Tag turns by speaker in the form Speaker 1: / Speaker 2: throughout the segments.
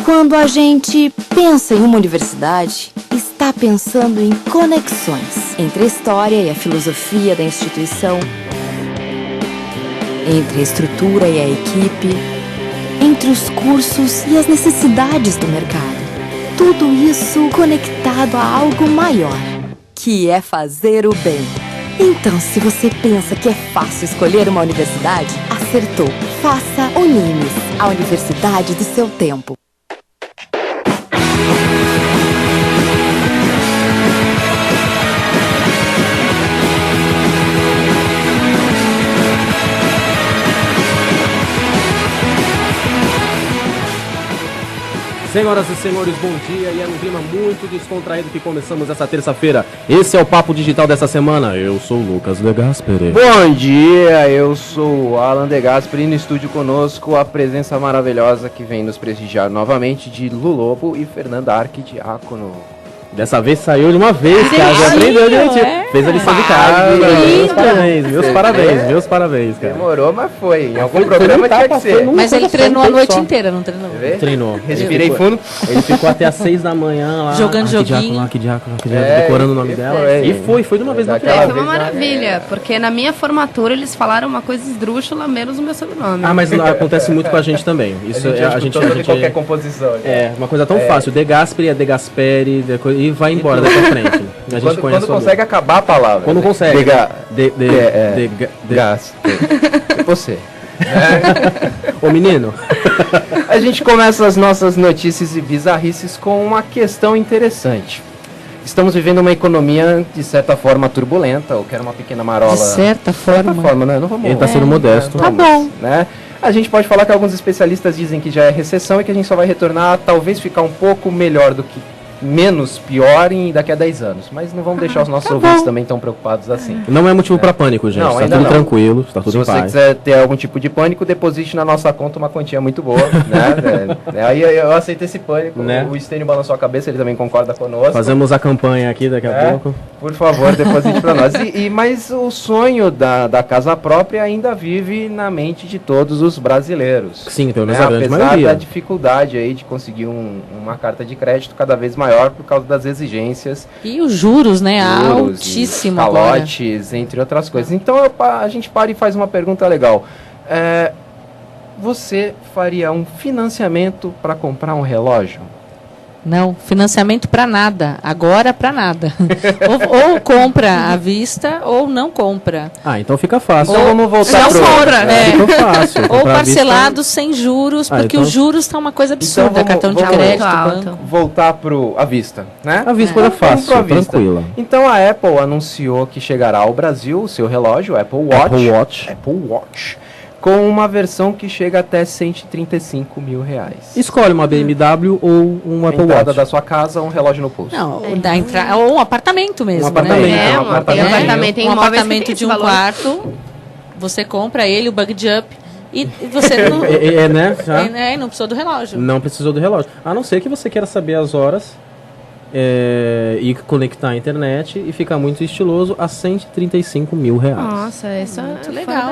Speaker 1: Quando a gente pensa em uma universidade, está pensando em conexões entre a história e a filosofia da instituição, entre a estrutura e a equipe, entre os cursos e as necessidades do mercado. Tudo isso conectado a algo maior, que é fazer o bem. Então, se você pensa que é fácil escolher uma universidade, acertou. Faça Unimes, a universidade do seu tempo.
Speaker 2: Senhoras e senhores, bom dia, e é num clima muito descontraído que começamos essa terça-feira. Esse é o Papo Digital dessa semana. Eu sou o Lucas De Gasperi.
Speaker 3: Bom dia, eu sou o Alan De Gasperi, e no estúdio conosco a presença maravilhosa que vem nos prestigiar novamente de Lu Lobo e Fernanda Arquidiácono.
Speaker 2: Dessa vez saiu de uma vez, cara. Já aprendeu direitinho. Fez a lição de casa. Meus parabéns, cara.
Speaker 3: Demorou, mas foi. Em algum programa tinha que ser.
Speaker 4: Mas ele treinou a noite inteira, não treinou?
Speaker 2: Treinou.
Speaker 3: Respirei fundo.
Speaker 2: Ele ficou até às 6 da manhã lá.
Speaker 4: Jogando joguinho.
Speaker 2: Arquidiácono, decorando o nome dela. E foi de uma vez na
Speaker 5: Foi uma maravilha, porque na minha formatura eles falaram uma coisa esdrúxula, menos o meu sobrenome.
Speaker 2: Ah, mas acontece muito com a gente também. Isso a gente
Speaker 3: de qualquer composição.
Speaker 2: É, uma coisa tão fácil. De Gasperi é De Gasperi, e vai embora daqui pra frente. A gente
Speaker 3: quando consegue acabar a palavra.
Speaker 2: Quando consegue.
Speaker 3: Você.
Speaker 2: Ô menino.
Speaker 3: A gente começa as nossas notícias e bizarrices com uma questão interessante. Estamos vivendo uma economia, de certa forma, turbulenta. Eu quero uma pequena marola.
Speaker 4: De certa forma,
Speaker 3: né? Não vamos,
Speaker 2: ele tá sendo modesto.
Speaker 4: Tá bom.
Speaker 3: Né? A gente pode falar que alguns especialistas dizem que já é recessão e que a gente só vai retornar, talvez ficar um pouco melhor do que menos pior daqui a 10 anos. Mas não vamos deixar os nossos ouvintes também tão preocupados assim.
Speaker 2: Não é motivo para pânico, gente.
Speaker 3: Não,
Speaker 2: está tudo tranquilo, está tudo em paz.
Speaker 3: Se você quiser ter algum tipo de pânico, deposite na nossa conta uma quantia muito boa, né? Aí eu aceito esse pânico. Né? O Estênio balançou a cabeça, ele também concorda conosco.
Speaker 2: Fazemos a campanha aqui daqui a pouco.
Speaker 3: Por favor, deposite para nós. Mas o sonho da casa própria ainda vive na mente de todos os brasileiros.
Speaker 2: Sim, pelo menos a grande
Speaker 3: apesar
Speaker 2: maioria.
Speaker 3: da dificuldade aí de conseguir uma carta de crédito cada vez maior por causa das exigências.
Speaker 4: E os juros, né? Altíssimo.
Speaker 3: Calotes, entre outras coisas. Então a gente para e faz uma pergunta legal. Você faria um financiamento para comprar um relógio?
Speaker 4: Não, financiamento para nada. Agora para nada. ou compra à vista ou não compra.
Speaker 2: Ah, então fica fácil.
Speaker 3: Então vamos voltar
Speaker 2: Fica fácil.
Speaker 4: Ou parcelado sem juros, porque os juros estão uma coisa absurda. Cartão de crédito, banco.
Speaker 3: Voltar à vista, né?
Speaker 2: A vista é fácil, tranquila.
Speaker 3: Então a Apple anunciou que chegará ao Brasil o seu relógio, o Apple Watch, com uma versão que chega até R$135 mil.
Speaker 2: Escolhe uma BMW ou um Apple Watch.
Speaker 3: Entrada da sua casa, um relógio no pulso.
Speaker 4: Não, ou um apartamento mesmo.
Speaker 3: Um apartamento,
Speaker 4: né?
Speaker 5: Um apartamento
Speaker 4: de um quarto, você compra ele, o bug jump, e você não, não precisou do relógio.
Speaker 2: Não precisou do relógio. A não ser que você queira saber as horas e conectar a internet e ficar muito estiloso a R$135 mil.
Speaker 5: Nossa, isso é muito legal.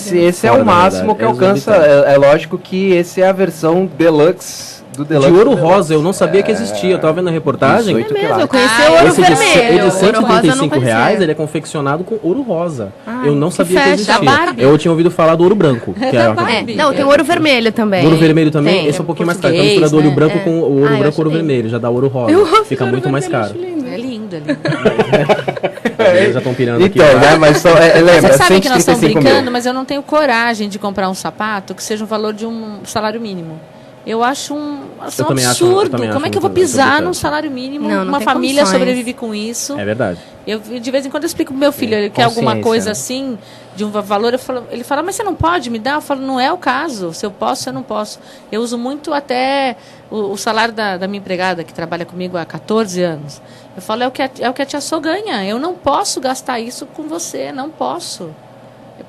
Speaker 3: Esse é o máximo que alcança. É lógico que esse é a versão deluxe do Deluxe.
Speaker 2: De ouro rosa, eu não sabia que existia. Eu tava vendo a reportagem.
Speaker 5: É mesmo, eu conheci o ouro vermelho.
Speaker 2: Esse de R$135, ele é confeccionado com ouro rosa. Eu não sabia que existia. Eu tinha ouvido falar do ouro branco.
Speaker 5: Não, tem o ouro vermelho também.
Speaker 2: Ouro vermelho também? Esse é um pouquinho mais caro. Então mistura do olho branco com o ouro branco e ouro vermelho. Já dá ouro rosa. Fica muito mais caro.
Speaker 4: É lindo.
Speaker 2: Eles já estão pirando aqui.
Speaker 3: Então, né, mas só lembra,
Speaker 4: você sabe que nós estamos brincando, mas eu não tenho coragem de comprar um sapato que seja o valor de um salário mínimo. Eu acho um absurdo. Como é que eu vou pisar num salário mínimo? Uma família sobrevive com isso.
Speaker 2: É verdade.
Speaker 4: Eu, de vez em quando eu explico pro meu filho, ele quer alguma coisa assim, de um valor, ele fala, mas você não pode me dar? Eu falo, não é o caso. Se eu posso, eu não posso. Eu uso muito até o salário da minha empregada, que trabalha comigo há 14 anos. Eu falo, é o que a tia Sô ganha. Eu não posso gastar isso com você, não posso.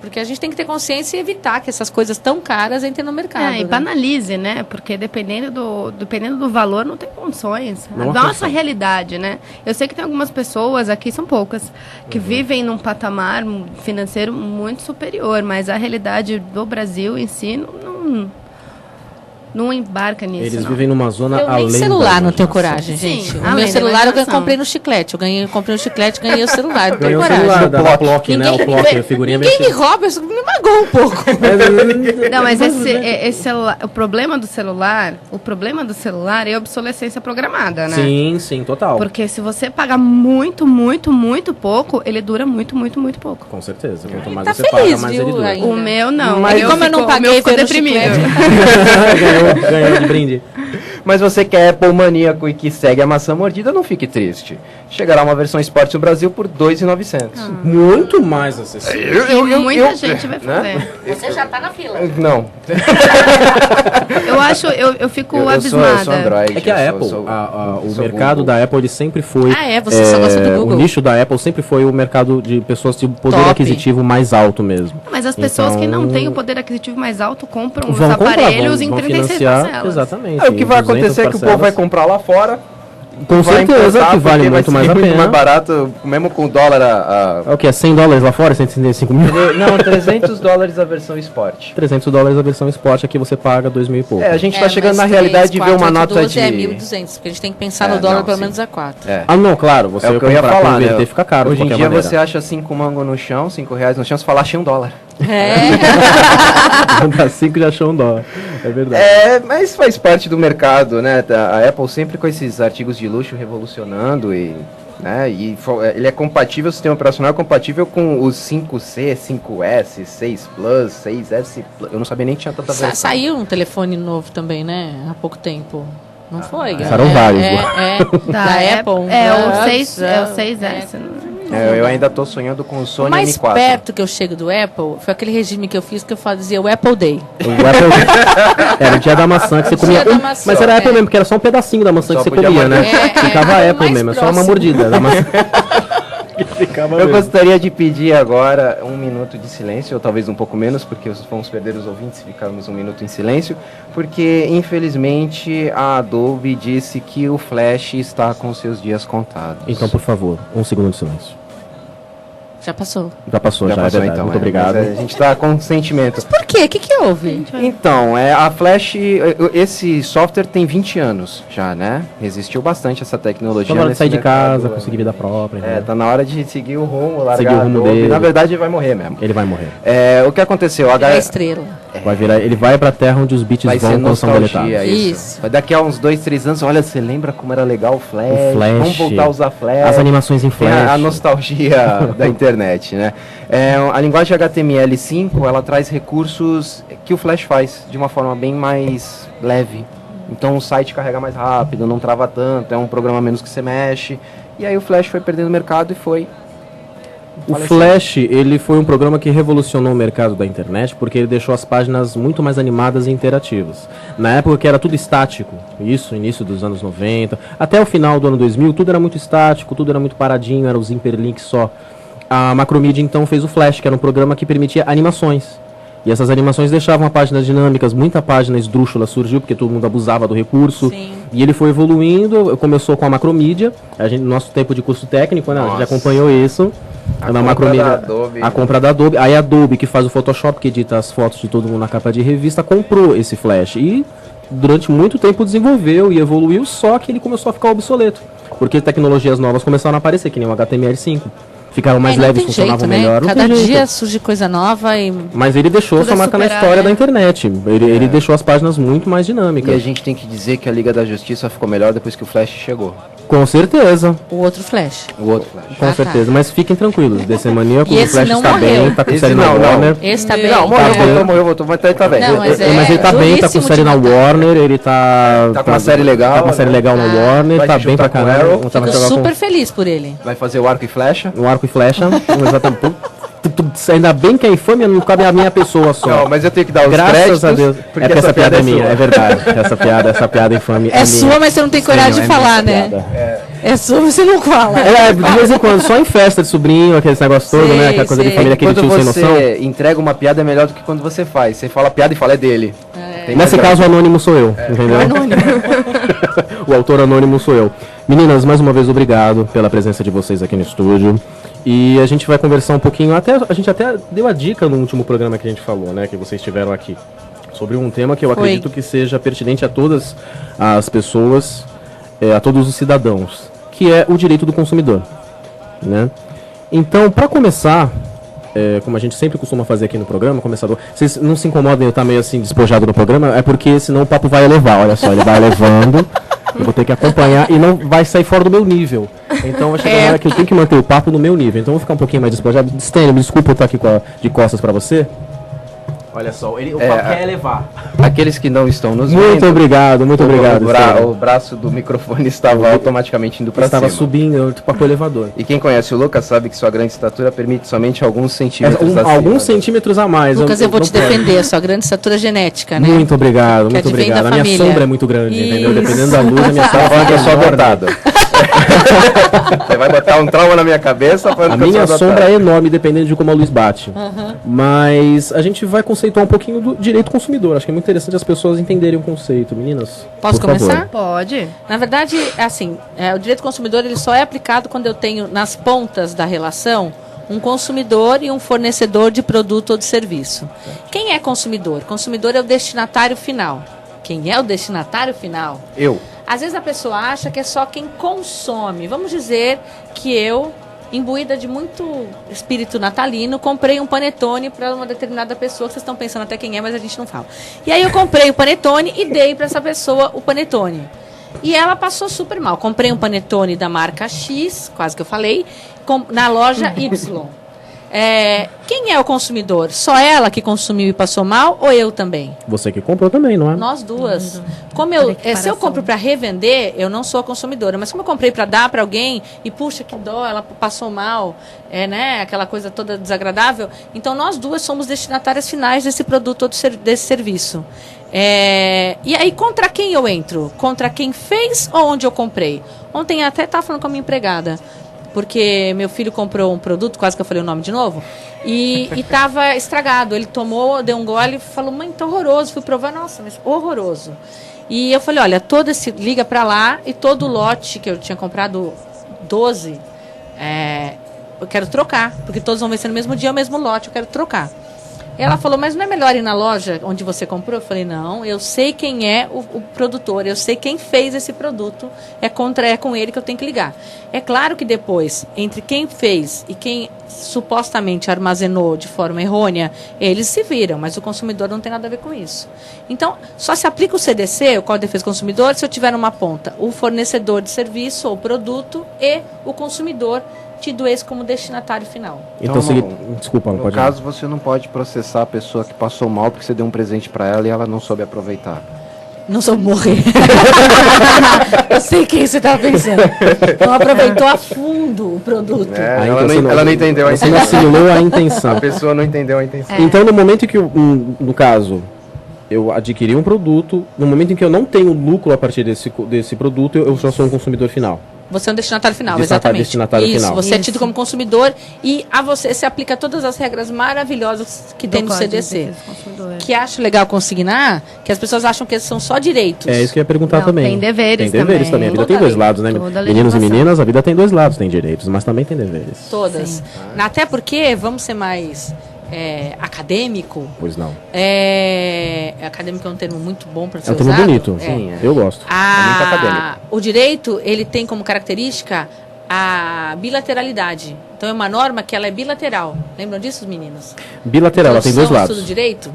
Speaker 4: Porque a gente tem que ter consciência e evitar que essas coisas tão caras entrem no mercado.
Speaker 5: E banalize, né? Porque dependendo do valor, não tem condições. A nossa realidade, né? Eu sei que tem algumas pessoas, aqui são poucas, que vivem num patamar financeiro muito superior, mas a realidade do Brasil em si não embarca nisso.
Speaker 2: Eles
Speaker 5: não.
Speaker 2: vivem numa zona
Speaker 4: Eu
Speaker 2: além
Speaker 4: nem celular
Speaker 2: da
Speaker 4: não tenho
Speaker 2: imaginação.
Speaker 4: coragem, gente.
Speaker 5: Sim,
Speaker 4: O
Speaker 5: além
Speaker 4: meu
Speaker 5: da
Speaker 4: celular eu
Speaker 5: imaginação.
Speaker 4: comprei no chiclete. Comprei no chiclete, ganhei o celular. Não tenho
Speaker 2: Ganhou o
Speaker 4: coragem.
Speaker 2: celular da Plock, né? O Plock, a figurinha
Speaker 4: Ninguém me
Speaker 2: mexeu.
Speaker 4: rouba, isso me magoou um pouco.
Speaker 5: Não, mas esse celular, o problema do celular é a obsolescência programada, né?
Speaker 2: Sim, sim, total.
Speaker 5: Porque se você pagar muito, muito, muito pouco, ele dura muito, muito, muito pouco.
Speaker 2: Com certeza. Quanto mais
Speaker 4: Tá
Speaker 2: você
Speaker 4: feliz,
Speaker 2: paga, mais
Speaker 4: viu,
Speaker 2: ele dura.
Speaker 4: ainda.
Speaker 5: O meu não.
Speaker 2: Mas
Speaker 5: Eu
Speaker 4: como eu não
Speaker 5: fico- o
Speaker 4: paguei,
Speaker 5: meu ficou
Speaker 4: foi no
Speaker 5: deprimido.
Speaker 2: Ganhou de brinde.
Speaker 3: Mas você que é Apple maníaco e que segue a maçã mordida, não fique triste. Chegará uma versão Sport no Brasil por R$ 2.900.
Speaker 2: Muito mais acessível.
Speaker 5: E muita gente vai fazer.
Speaker 4: Você já tá na fila.
Speaker 3: Não.
Speaker 5: Eu fico
Speaker 3: Eu
Speaker 5: abismada.
Speaker 3: sou Android.
Speaker 2: É que a
Speaker 3: eu
Speaker 2: Apple,
Speaker 3: sou
Speaker 2: o
Speaker 3: sou
Speaker 2: mercado
Speaker 3: Google.
Speaker 2: da Apple, ele sempre foi...
Speaker 4: Ah, é? Você só gosta do Google.
Speaker 2: O nicho da Apple sempre foi o mercado de pessoas de poder
Speaker 4: Top.
Speaker 2: aquisitivo mais alto mesmo.
Speaker 5: Mas as pessoas que não
Speaker 2: Então,
Speaker 5: têm o poder aquisitivo mais alto compram os
Speaker 2: Vão comprar,
Speaker 5: aparelhos
Speaker 2: vão
Speaker 5: em 36
Speaker 2: financiar,
Speaker 5: parcelas.
Speaker 2: exatamente.
Speaker 3: O que vai
Speaker 2: 200
Speaker 3: acontecer é que o povo
Speaker 2: parcelas.
Speaker 3: vai comprar lá fora.
Speaker 2: Com
Speaker 3: vai
Speaker 2: certeza,
Speaker 3: importar
Speaker 2: que vale
Speaker 3: porque
Speaker 2: muito
Speaker 3: vai
Speaker 2: mais
Speaker 3: ser
Speaker 2: a
Speaker 3: muito
Speaker 2: pena.
Speaker 3: mais barato, mesmo com o dólar
Speaker 2: É o que? É $100 lá fora? 135 mil?
Speaker 3: Não, $300 a versão Sport.
Speaker 2: $300 a versão Sport, aqui você paga 2.000 e pouco.
Speaker 3: É, a gente tá chegando
Speaker 4: mas
Speaker 3: na realidade de
Speaker 4: 3,
Speaker 3: ver uma
Speaker 4: 4,
Speaker 3: nota
Speaker 4: 12
Speaker 3: de...
Speaker 4: É 1.200, porque a gente tem que pensar
Speaker 3: É,
Speaker 4: no dólar
Speaker 3: não,
Speaker 4: pelo
Speaker 3: sim.
Speaker 4: menos a 4.
Speaker 3: É.
Speaker 2: Ah, não, claro, você
Speaker 3: É o que eu ia
Speaker 2: comprar,
Speaker 3: falar,
Speaker 2: converter,
Speaker 3: né?
Speaker 2: fica caro
Speaker 3: Hoje
Speaker 2: de
Speaker 3: em
Speaker 2: qualquer
Speaker 3: dia
Speaker 2: maneira.
Speaker 3: você acha 5 mangos no chão, R$5 no chão, você fala, achei $1.
Speaker 4: É.
Speaker 2: Dá 5 já achou $1. É verdade.
Speaker 3: É, mas faz parte do mercado, né? A Apple sempre com esses artigos de luxo revolucionando e... Né? Ele é compatível, o sistema operacional é compatível com os 5C, 5S, 6 Plus, 6S Plus. Eu não sabia nem que tinha tanta versão.
Speaker 4: Saiu um telefone novo também, né? Há pouco tempo. Não foi?
Speaker 2: Passaram vários,
Speaker 4: Da Apple.
Speaker 5: É o
Speaker 4: Nossa,
Speaker 5: 6S.
Speaker 3: Eu ainda tô sonhando com o
Speaker 4: O
Speaker 3: Sony
Speaker 4: mais
Speaker 3: M4.
Speaker 4: perto que eu chego do Apple foi aquele regime que eu fiz que eu fazia o Apple Day.
Speaker 2: O Apple era o dia da maçã que você comia.
Speaker 4: Dia da maçã,
Speaker 2: Mas era a Apple
Speaker 4: é.
Speaker 2: mesmo, porque era só um pedacinho da maçã
Speaker 3: Só
Speaker 2: que você
Speaker 3: podia
Speaker 2: comia,
Speaker 3: morder.
Speaker 2: né? Ficava a
Speaker 4: o
Speaker 2: Apple
Speaker 4: mais
Speaker 2: mesmo, é só uma
Speaker 4: próximo.
Speaker 2: mordida da maçã. Ficava
Speaker 3: Eu
Speaker 2: mesmo.
Speaker 3: gostaria de pedir agora 1 minuto de silêncio, ou talvez um pouco menos, porque vamos perder os ouvintes se ficarmos 1 minuto em silêncio, porque infelizmente a Adobe disse que o Flash está com seus dias contados.
Speaker 2: Então, por favor, 1 segundo de silêncio.
Speaker 4: Já passou.
Speaker 2: Já passou, já,
Speaker 3: passou,
Speaker 2: é verdade.
Speaker 3: então,
Speaker 2: Muito obrigado.
Speaker 3: mas a gente está com sentimento.
Speaker 4: Por quê? O que houve?
Speaker 3: Então, a Flash, esse software tem 20 anos já, né? Resistiu bastante essa tecnologia.
Speaker 2: Só na hora de
Speaker 3: nesse
Speaker 2: sair de
Speaker 3: mercado,
Speaker 2: casa, conseguir vida própria. né?
Speaker 3: tá na hora de seguir o rumo, largar
Speaker 2: Seguir o rumo
Speaker 3: a Adobe.
Speaker 2: dele.
Speaker 3: Na verdade, ele vai morrer mesmo.
Speaker 2: Ele vai morrer.
Speaker 3: O que aconteceu? A
Speaker 4: É a
Speaker 3: galera...
Speaker 4: estrela.
Speaker 2: Ele vai pra terra onde os bits
Speaker 3: Vai ser
Speaker 2: vão quando são
Speaker 3: nostalgia,
Speaker 2: deletados.
Speaker 3: isso. Daqui a uns 2, 3 anos, olha, você lembra como era legal o Flash?
Speaker 2: O Flash,
Speaker 3: Vamos voltar a usar Flash.
Speaker 2: As animações em
Speaker 3: Tem
Speaker 2: Flash.
Speaker 3: a nostalgia da internet, né? A linguagem HTML5, ela traz recursos que o Flash faz de uma forma bem mais leve. Então o site carrega mais rápido, não trava tanto, é um programa menos que você mexe. E aí o Flash foi perdendo mercado e foi...
Speaker 2: O Flash, ele foi um programa que revolucionou o mercado da internet porque ele deixou as páginas muito mais animadas e interativas. Na época que era tudo estático, isso, início dos anos 90, até o final do ano 2000, tudo era muito estático, tudo era muito paradinho, era os hiperlinks só. A Macromedia então fez o Flash, que era um programa que permitia animações. E essas animações deixavam a página dinâmicas, muita página esdrúxula surgiu, porque todo mundo abusava do recurso.
Speaker 4: Sim.
Speaker 2: E ele foi evoluindo, começou com a Macromedia, no nosso tempo de curso técnico, né, a gente
Speaker 3: Nossa.
Speaker 2: acompanhou isso.
Speaker 3: A
Speaker 2: Na
Speaker 3: compra
Speaker 2: Macromedia,
Speaker 3: da Adobe.
Speaker 2: a compra da Adobe. Aí a Adobe, que faz o Photoshop, que edita as fotos de todo mundo na capa de revista, comprou esse Flash. E durante muito tempo desenvolveu e evoluiu, só que ele começou a ficar obsoleto. Porque tecnologias novas começaram a aparecer, que nem o HTML5. Ficaram mais
Speaker 4: não
Speaker 2: leves,
Speaker 4: tem
Speaker 2: funcionavam
Speaker 4: jeito, né?
Speaker 2: melhor. Não
Speaker 4: Cada
Speaker 2: tem jeito.
Speaker 4: dia surge coisa nova e...
Speaker 2: Mas ele deixou
Speaker 5: Tudo
Speaker 2: sua
Speaker 5: é
Speaker 2: marca na
Speaker 5: superar,
Speaker 2: história
Speaker 5: né?
Speaker 2: da internet. Ele deixou as páginas muito mais
Speaker 3: E a
Speaker 2: dinâmicas.
Speaker 3: gente tem que dizer que a Liga da Justiça ficou melhor depois que o Flash chegou.
Speaker 2: Com certeza,
Speaker 4: O outro Flash.
Speaker 3: O outro Flash.
Speaker 2: com
Speaker 4: tá.
Speaker 2: certeza. Mas fiquem tranquilos, DC Maníaco,
Speaker 4: E
Speaker 2: o
Speaker 4: esse
Speaker 2: Flash
Speaker 4: não
Speaker 2: está
Speaker 4: morreu.
Speaker 2: bem, tá com
Speaker 3: Esse
Speaker 2: série na
Speaker 3: não, não.
Speaker 2: Warner.
Speaker 4: Esse tá bem.
Speaker 3: Não,
Speaker 2: Tá bem.
Speaker 3: morreu, mas tá bem.
Speaker 4: Não, mas
Speaker 2: Mas ele tá bem, tá com
Speaker 4: duríssimo
Speaker 2: série
Speaker 4: de
Speaker 2: na
Speaker 4: matar.
Speaker 2: Warner, ele tá...
Speaker 3: Tá com uma série legal,
Speaker 2: Tá com uma série
Speaker 3: né?
Speaker 2: legal na Warner,
Speaker 3: vai
Speaker 2: tá
Speaker 3: se
Speaker 2: bem pra
Speaker 3: juntar com
Speaker 2: caramba.
Speaker 3: Arrow.
Speaker 2: Tá pra
Speaker 4: Fico
Speaker 2: jogar com-
Speaker 4: super feliz por ele.
Speaker 3: Vai fazer o arco e flecha?
Speaker 2: Um arco e flecha, exatamente. Ainda bem que a infâmia não cabe a minha pessoa só.
Speaker 3: Não, mas eu tenho que dar os
Speaker 2: Graças
Speaker 3: créditos.
Speaker 2: a Deus. É porque essa piada é minha, é verdade. Essa piada infame
Speaker 4: É sua,
Speaker 2: minha.
Speaker 4: mas você não tem coragem de
Speaker 2: Sim,
Speaker 4: falar,
Speaker 2: minha
Speaker 4: né?
Speaker 2: piada.
Speaker 4: É sua, você não fala.
Speaker 2: De vez em quando, só em festa de sobrinho, aqueles negócios todo,
Speaker 4: Sei,
Speaker 2: né? Aquela coisa de
Speaker 4: sei.
Speaker 2: família, aquele
Speaker 3: Quando
Speaker 2: tio sem noção.
Speaker 3: você entrega uma piada é melhor do que quando você faz. Você fala a piada e fala é dele. Tem
Speaker 2: Nesse
Speaker 3: mais
Speaker 2: caso, o anônimo sou eu, entendeu? O autor anônimo sou eu. Meninas, mais uma vez, obrigado pela presença de vocês aqui no estúdio. E a gente vai conversar um pouquinho, a gente até deu a dica no último programa que a gente falou, né? Que vocês estiveram aqui. sobre um tema que eu acredito que seja pertinente a todas as pessoas, a todos os cidadãos, que é o direito do consumidor, né? Então, para começar, como a gente sempre costuma fazer aqui no programa, começador, vocês não se incomodem eu estar meio assim despojado no programa, é porque senão o papo vai elevar, olha só, ele vai elevando, eu vou ter que acompanhar e não vai sair fora do meu nível. Então vai chegar uma hora que eu tenho que manter o papo no meu nível, então eu vou ficar um pouquinho mais despojado. Stênio, desculpa eu estar aqui de costas para você. Olha só, o papo quer elevar.
Speaker 3: Aqueles que não estão nos
Speaker 2: vendo... Muito obrigado.
Speaker 3: O braço do microfone estava automaticamente indo para cima.
Speaker 2: Estava subindo para o elevador.
Speaker 3: E quem conhece o Lucas sabe que sua grande estatura permite somente alguns centímetros
Speaker 2: alguns centímetros a mais.
Speaker 4: Lucas, eu vou te defender, sua grande estatura genética, né?
Speaker 2: Muito obrigado, muito obrigado. A minha sombra é muito grande, entendeu? Dependendo da luz, a minha sombra
Speaker 3: é só botada. Você vai botar um trauma na minha cabeça.
Speaker 2: A minha sombra é enorme, dependendo de como a luz bate. Mas a gente vai conceituar um pouquinho do direito consumidor. Acho que é muito interessante as pessoas entenderem o conceito. Meninas,
Speaker 4: posso começar?
Speaker 5: Pode.
Speaker 4: Na verdade, assim, o direito consumidor ele só é aplicado quando eu tenho nas pontas da relação um consumidor e um fornecedor de produto ou de serviço. Quem é consumidor? Consumidor é o destinatário final. Quem é o destinatário final?
Speaker 3: Eu.
Speaker 4: Às vezes a pessoa acha que é só quem consome. Vamos dizer que eu, imbuída de muito espírito natalino, comprei um panetone para uma determinada pessoa, que vocês estão pensando até quem é, mas a gente não fala. E aí eu comprei o panetone e dei para essa pessoa o panetone. E ela passou super mal. Comprei um panetone da marca X, quase que eu falei, na loja Y. Quem é o consumidor? Só ela que consumiu e passou mal ou eu também?
Speaker 2: Você que comprou também, não é?
Speaker 4: Nós duas. Se eu compro para revender, eu não sou a consumidora. Mas como eu comprei para dar para alguém e puxa, que dó, ela passou mal, né? Aquela coisa toda desagradável. Então nós duas somos destinatárias finais desse produto ou desse serviço. E aí contra quem eu entro? Contra quem fez ou onde eu comprei? Ontem até estava falando com a minha empregada. Porque meu filho comprou um produto, quase que eu falei o nome de novo, e estava estragado. Ele tomou, deu um gole e falou, mãe, tá horroroso. Fui provar, nossa, mas horroroso. E eu falei, olha, liga para lá e todo o lote que eu tinha comprado, 12, eu quero trocar, porque todos vão vencer no mesmo dia, o mesmo lote, eu quero trocar. Ela falou, mas não é melhor ir na loja onde você comprou? Eu falei, não, eu sei quem é o produtor, eu sei quem fez esse produto, é com ele que eu tenho que ligar. É claro que depois, entre quem fez e quem supostamente armazenou de forma errônea, eles se viram, mas o consumidor não tem nada a ver com isso. Então, só se aplica o CDC, o Código de Defesa do Consumidor, se eu tiver numa ponta o fornecedor de serviço ou produto e o consumidor, tido esse como destinatário final.
Speaker 3: Então, desculpa, não pode. No caso, você não pode processar a pessoa que passou mal porque você deu um presente para ela e ela não soube aproveitar.
Speaker 4: Não soube morrer. Eu sei quem você estava pensando. Não aproveitou a fundo o produto.
Speaker 3: Ela não entendeu a intenção.
Speaker 2: Você não assimilou a intenção.
Speaker 3: A pessoa não entendeu a intenção.
Speaker 2: Então, no momento em que, no caso, eu adquiri um produto, no momento em que eu não tenho lucro a partir desse produto, eu já sou um consumidor final.
Speaker 4: Você é um destinatário final, exatamente.
Speaker 2: Destinatário
Speaker 4: isso,
Speaker 2: final.
Speaker 4: Você é tido como consumidor e a você se aplica todas as regras maravilhosas que tem no CDC. Que acho legal consignar, que as pessoas acham que são só direitos.
Speaker 2: É isso que eu ia perguntar também.
Speaker 5: Tem deveres também.
Speaker 2: A vida tem dois lados, né? Meninos e meninas, a vida tem dois lados, tem direitos, mas também tem deveres.
Speaker 4: Todas. Até porque, vamos ser mais... acadêmico.
Speaker 2: Pois não.
Speaker 4: Acadêmico é um termo muito bom para ser
Speaker 2: usado. É um termo bonito. Sim, eu gosto.
Speaker 3: É muito acadêmico.
Speaker 4: O direito, ele tem como característica a bilateralidade. Então é uma norma que ela é bilateral. Lembram disso, meninos?
Speaker 2: Bilateral, ela tem dois lados.
Speaker 4: Do direito.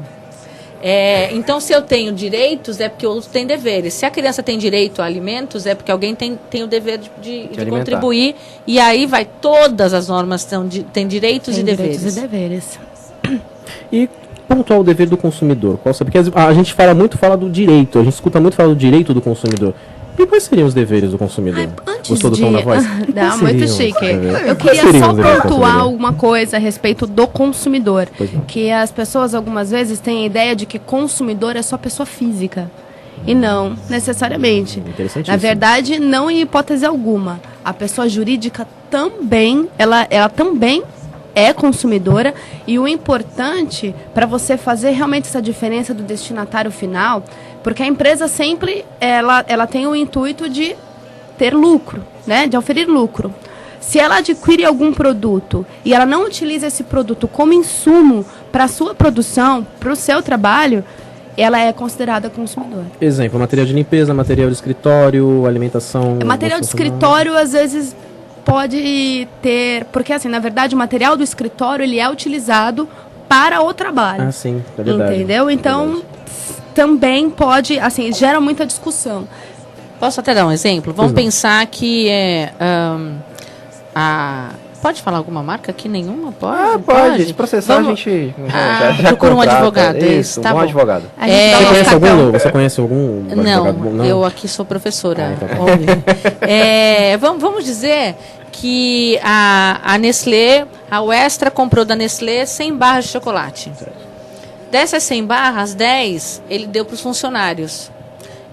Speaker 4: Então, se eu tenho direitos, é porque o outro tem deveres. Se a criança tem direito a alimentos, é porque alguém tem o dever de contribuir. E aí vai, todas as normas têm direitos e deveres.
Speaker 2: E pontuar o dever do consumidor? Porque a gente fala do direito, a gente escuta muito falar do direito do consumidor. E quais seriam os deveres do consumidor? Gostou do tom da voz?
Speaker 5: Não, muito chique. Eu queria só pontuar alguma coisa a respeito do consumidor. Que as pessoas algumas vezes têm a ideia de que consumidor é só pessoa física. E não, necessariamente. Na verdade, não em hipótese alguma. A pessoa jurídica também, ela também é consumidora, e o importante para você fazer realmente essa diferença do destinatário final, porque a empresa sempre ela tem o intuito de ter lucro, né, de oferir lucro. Se ela adquire algum produto e ela não utiliza esse produto como insumo para a sua produção, para o seu trabalho, ela é considerada consumidor.
Speaker 2: Exemplo, material de limpeza, material de escritório, alimentação...
Speaker 5: Material de escritório, às vezes, pode ter... Porque, assim, na verdade, o material do escritório, ele é utilizado para o trabalho.
Speaker 2: Ah, sim, é verdade.
Speaker 5: Entendeu? Então, também pode... Assim, gera muita discussão.
Speaker 4: Posso até dar um exemplo? Vamos pensar que pode falar alguma marca aqui? Nenhuma? Pode?
Speaker 3: Pode. Se processar, a gente já
Speaker 4: procura um advogado.
Speaker 3: Isso,
Speaker 4: tá
Speaker 3: um
Speaker 4: bom.
Speaker 3: Advogado.
Speaker 2: Você conhece algum advogado?
Speaker 4: Não, eu aqui sou professora. Vamos dizer que a Nestlé, a Extra comprou da Nestlé 100 barras de chocolate. Dessas 100 barras, 10 ele deu para os funcionários.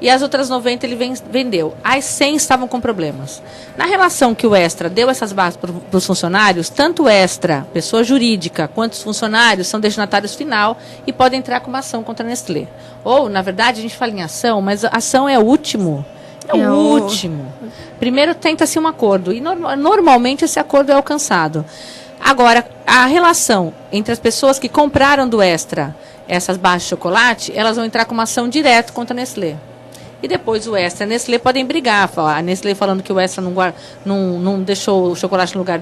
Speaker 4: E as outras 90 ele vendeu. As 100 estavam com problemas. Na relação que o Extra deu essas barras para os funcionários, tanto o Extra, pessoa jurídica, quanto os funcionários são destinatários final e podem entrar com uma ação contra a Nestlé. Ou, na verdade, a gente fala em ação, mas a ação é o último. É o último. Primeiro tenta-se um acordo. E normalmente esse acordo é alcançado. Agora, a relação entre as pessoas que compraram do Extra essas barras de chocolate, elas vão entrar com uma ação direta contra a Nestlé. E depois o Extra e a Nestlé podem brigar. A Nestlé falando que o Extra não deixou o chocolate no lugar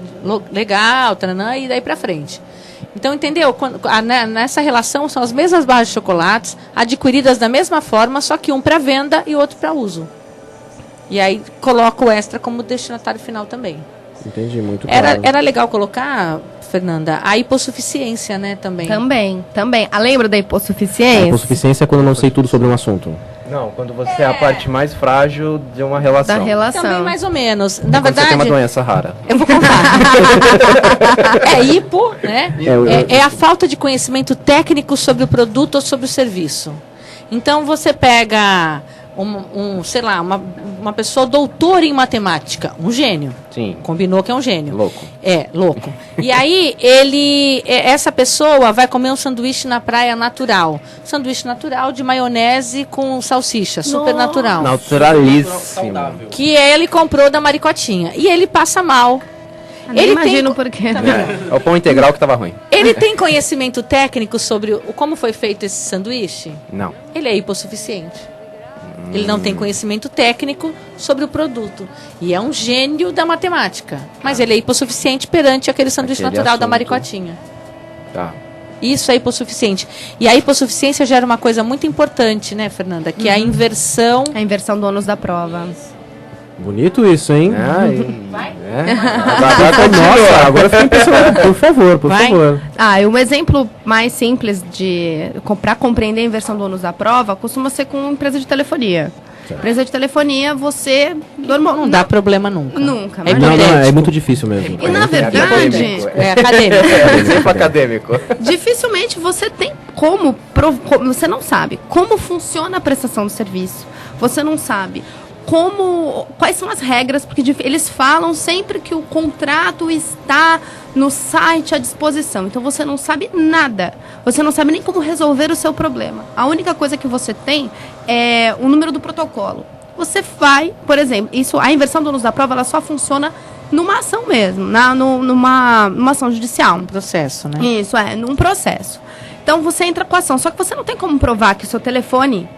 Speaker 4: legal, taranã, e daí para frente. Então, entendeu? Nessa relação são as mesmas barras de chocolates, adquiridas da mesma forma, só que um para venda e outro para uso. E aí coloca o Extra como destinatário final também.
Speaker 2: Entendi, muito claro.
Speaker 4: Era legal colocar, Fernanda, a hipossuficiência, né, também.
Speaker 5: Também. Lembra da hipossuficiência?
Speaker 2: A hipossuficiência é quando eu não sei tudo sobre um assunto.
Speaker 3: Não, quando você é a parte mais frágil de uma relação.
Speaker 5: Da relação.
Speaker 4: Também mais ou menos. Na verdade,
Speaker 3: você tem uma doença rara.
Speaker 4: Eu vou contar. Hipo, né? É a falta de conhecimento técnico sobre o produto ou sobre o serviço. Então você pega uma pessoa doutora em matemática, um gênio.
Speaker 3: Sim.
Speaker 4: Combinou que é um gênio.
Speaker 3: Louco.
Speaker 4: Louco. E aí, essa pessoa vai comer um sanduíche na praia natural. Sanduíche natural de maionese com salsicha, super natural.
Speaker 3: Naturalíssimo.
Speaker 4: Que ele comprou da Maricotinha. E ele passa mal.
Speaker 5: Ele imagino por quê.
Speaker 3: É o pão integral que estava ruim.
Speaker 4: Ele tem conhecimento técnico sobre como foi feito esse sanduíche?
Speaker 3: Não.
Speaker 4: Ele é hipossuficiente. Ele não tem conhecimento técnico sobre o produto. E é um gênio da matemática. Mas ele é hipossuficiente perante aquele sanduíche natural da Maricotinha.
Speaker 3: Tá.
Speaker 4: Isso é hipossuficiente. E a hipossuficiência gera uma coisa muito importante, né, Fernanda? Que é a inversão...
Speaker 5: A inversão do ônus da prova.
Speaker 2: Bonito isso, hein?
Speaker 4: Vai?
Speaker 2: Nossa, agora eu fiquei impressionado. Por favor.
Speaker 5: Um exemplo mais simples para compreender a inversão do ônus da prova costuma ser com empresa de telefonia. Certo. Empresa de telefonia, você...
Speaker 4: Não dá problema nunca.
Speaker 5: Nunca.
Speaker 2: É muito difícil mesmo.
Speaker 5: E na verdade...
Speaker 4: É acadêmico.
Speaker 3: É exemplo acadêmico.
Speaker 5: Dificilmente você tem como... Você não sabe como funciona a prestação do serviço. Você não sabe quais são as regras, porque eles falam sempre que o contrato está no site à disposição. Então você não sabe nada. Você não sabe nem como resolver o seu problema. A única coisa que você tem é o número do protocolo. Você vai, por exemplo, a inversão do ônus da prova, ela só funciona numa ação mesmo, numa ação judicial. Um
Speaker 4: processo, né?
Speaker 5: Isso, num processo. Então você entra com a ação, só que você não tem como provar que o seu telefone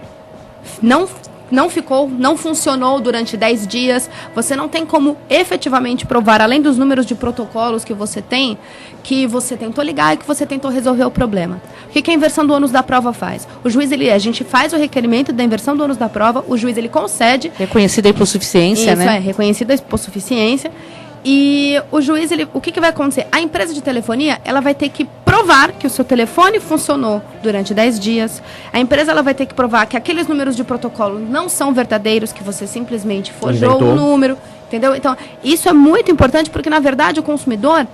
Speaker 5: não funcionou durante 10 dias, você não tem como efetivamente provar, além dos números de protocolos que você tem, que você tentou ligar e que você tentou resolver o problema. O que a inversão do ônus da prova faz? O juiz, a gente faz o requerimento da inversão do ônus da prova, o juiz, ele concede...
Speaker 4: Reconhecida a hipossuficiência, né?
Speaker 5: Reconhecida a hipossuficiência. E o juiz, o que vai acontecer? A empresa de telefonia, ela vai ter que provar que o seu telefone funcionou durante 10 dias. A empresa, ela vai ter que provar que aqueles números de protocolo não são verdadeiros, que você simplesmente forjou o número, entendeu? Então, isso é muito importante porque, na verdade, o consumidor,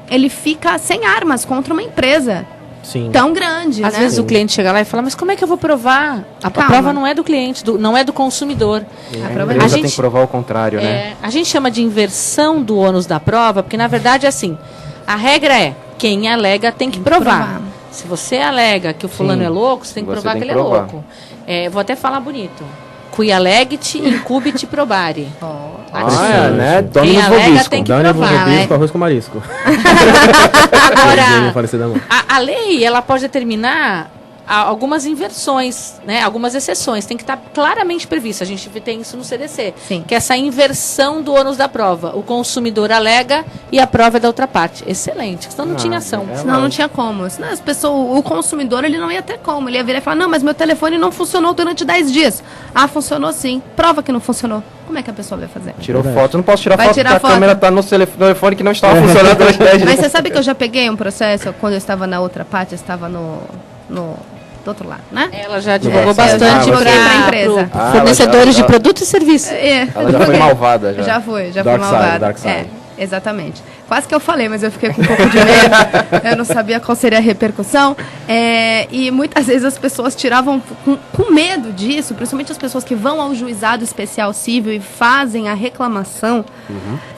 Speaker 5: ele fica sem armas contra uma empresa.
Speaker 2: Sim.
Speaker 5: Tão grande,
Speaker 4: Às vezes o cliente chega lá e fala, mas como é que eu vou provar? A prova não é do cliente, não é do consumidor.
Speaker 3: A empresa tem que provar o contrário, né?
Speaker 4: A gente chama de inversão do ônus da prova, porque na verdade é assim, a regra é, quem alega tem que provar. Se você alega que o fulano é louco, você tem que provar que ele é louco. Vou até falar bonito. Qui alegit, incubit probare.
Speaker 3: Né?
Speaker 4: Quem alega tem que provar.
Speaker 2: Arroz com marisco.
Speaker 4: Agora, a lei, ela pode determinar algumas inversões, né? Algumas exceções. Tem que estar claramente previsto. A gente tem isso no CDC.
Speaker 5: Sim.
Speaker 4: Que é essa inversão do ônus da prova. O consumidor alega e a prova é da outra parte. Excelente. Senão não tinha ação.
Speaker 5: Senão não tinha como. Senão as pessoas, o consumidor ele não ia ter como. Ele ia virar e falar, não, mas meu telefone não funcionou durante 10 dias. Ah, funcionou sim. Prova que não funcionou. Como é que a pessoa vai fazer?
Speaker 3: Tirou foto. Não posso tirar
Speaker 5: Vai
Speaker 3: foto
Speaker 5: tirar
Speaker 3: porque
Speaker 5: foto.
Speaker 3: a câmera tá no telefone que não estava funcionando durante 10 dias.
Speaker 5: Mas você sabe que eu já peguei um processo quando eu estava na outra parte, eu estava do outro lado, né?
Speaker 4: Ela já divulgou
Speaker 3: Essa,
Speaker 4: bastante
Speaker 5: divulguei pra
Speaker 4: para
Speaker 5: empresa.
Speaker 4: fornecedores de produtos e serviços.
Speaker 3: Ela já foi malvada, já.
Speaker 5: Já fui
Speaker 2: Dark side,
Speaker 5: malvada.
Speaker 2: dark side.
Speaker 5: Exatamente. Quase que eu falei, mas eu fiquei com um pouco de medo. Eu não sabia qual seria a repercussão. E muitas vezes as pessoas tiravam com medo disso, principalmente as pessoas que vão ao juizado especial civil e fazem a reclamação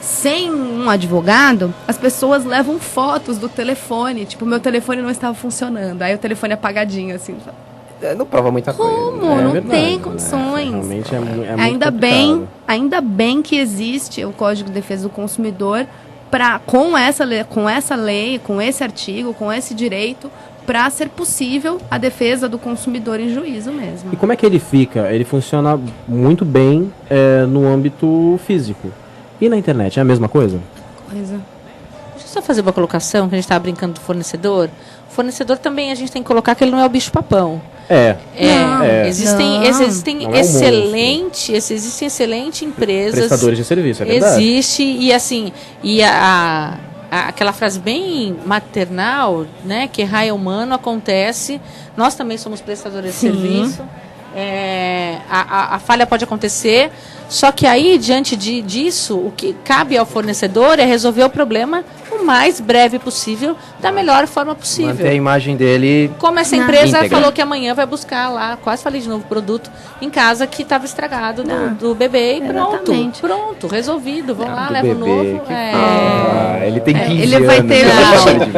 Speaker 5: sem um advogado, as pessoas levam fotos do telefone. Tipo, meu telefone não estava funcionando. Aí o telefone apagadinho, assim.
Speaker 3: Não prova muita coisa.
Speaker 5: Como? Não
Speaker 2: verdade,
Speaker 5: tem
Speaker 2: né?
Speaker 5: condições.
Speaker 2: Realmente é muito
Speaker 5: Ainda bem que existe o Código de Defesa do Consumidor com essa lei, com esse artigo, com esse direito, para ser possível a defesa do consumidor em juízo mesmo.
Speaker 2: E como é que ele fica? Ele funciona muito bem no âmbito físico. E na internet é a mesma coisa?
Speaker 5: Deixa
Speaker 4: eu só fazer uma colocação, que a gente estava brincando do fornecedor. O fornecedor também a gente tem que colocar que ele não é o bicho-papão. Existem excelentes empresas.
Speaker 2: Prestadores de serviço, é verdade.
Speaker 4: Existe, e assim, aquela frase bem maternal, né, que errar é humano, acontece. Nós também somos prestadores de serviço. A falha pode acontecer, só que aí, diante disso, o que cabe ao fornecedor é resolver o problema o mais breve possível, da melhor forma possível.
Speaker 3: Manter a imagem dele.
Speaker 4: Como essa empresa
Speaker 3: íntegra.
Speaker 4: falou que amanhã vai buscar lá, quase falei de novo, produto em casa que estava estragado do bebê e pronto, resolvido, vão lá, leva o novo.
Speaker 3: Ele tem 15
Speaker 5: ele
Speaker 3: anos.
Speaker 5: vai ter,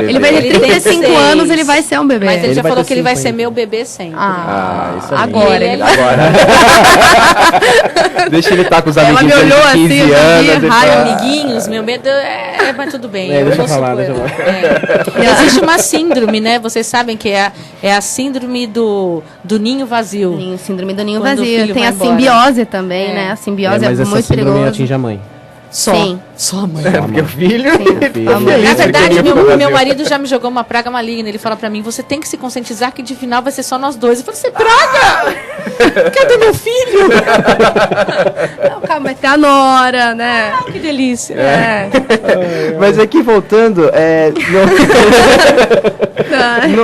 Speaker 5: ele vai ter 35 anos, ele vai ser um bebê.
Speaker 4: Mas ele já falou que ele vai
Speaker 2: 50.
Speaker 4: ser meu bebê sempre.
Speaker 3: Isso é
Speaker 5: Agora.
Speaker 3: Deixa ele estar com os amiguinhos
Speaker 5: me olhou
Speaker 3: de 15
Speaker 5: assim,
Speaker 3: anos.
Speaker 4: Amiguinhos, meu medo mas tudo bem.
Speaker 2: Deixa eu falar.
Speaker 4: Existe uma síndrome, né? Vocês sabem que é a síndrome do ninho vazio.
Speaker 5: Síndrome do ninho
Speaker 4: Quando o
Speaker 5: vazio.
Speaker 4: filho
Speaker 5: Tem
Speaker 4: vai
Speaker 5: a
Speaker 4: embora.
Speaker 5: simbiose também, né? A simbiose
Speaker 2: mas
Speaker 5: é
Speaker 2: essa
Speaker 5: muito
Speaker 2: síndrome
Speaker 5: perigosa.
Speaker 2: atinge a mãe.
Speaker 5: Sim.
Speaker 4: Só a mãe.
Speaker 3: Porque o filho.
Speaker 5: A mãe.
Speaker 4: Na verdade, meu marido já me jogou uma praga maligna. Ele fala pra mim, você tem que se conscientizar que de final vai ser só nós dois. Eu falei, você praga? Cadê meu filho?
Speaker 5: Não, calma, vai ter a nora, né?
Speaker 4: Que delícia.
Speaker 3: Mas aqui voltando,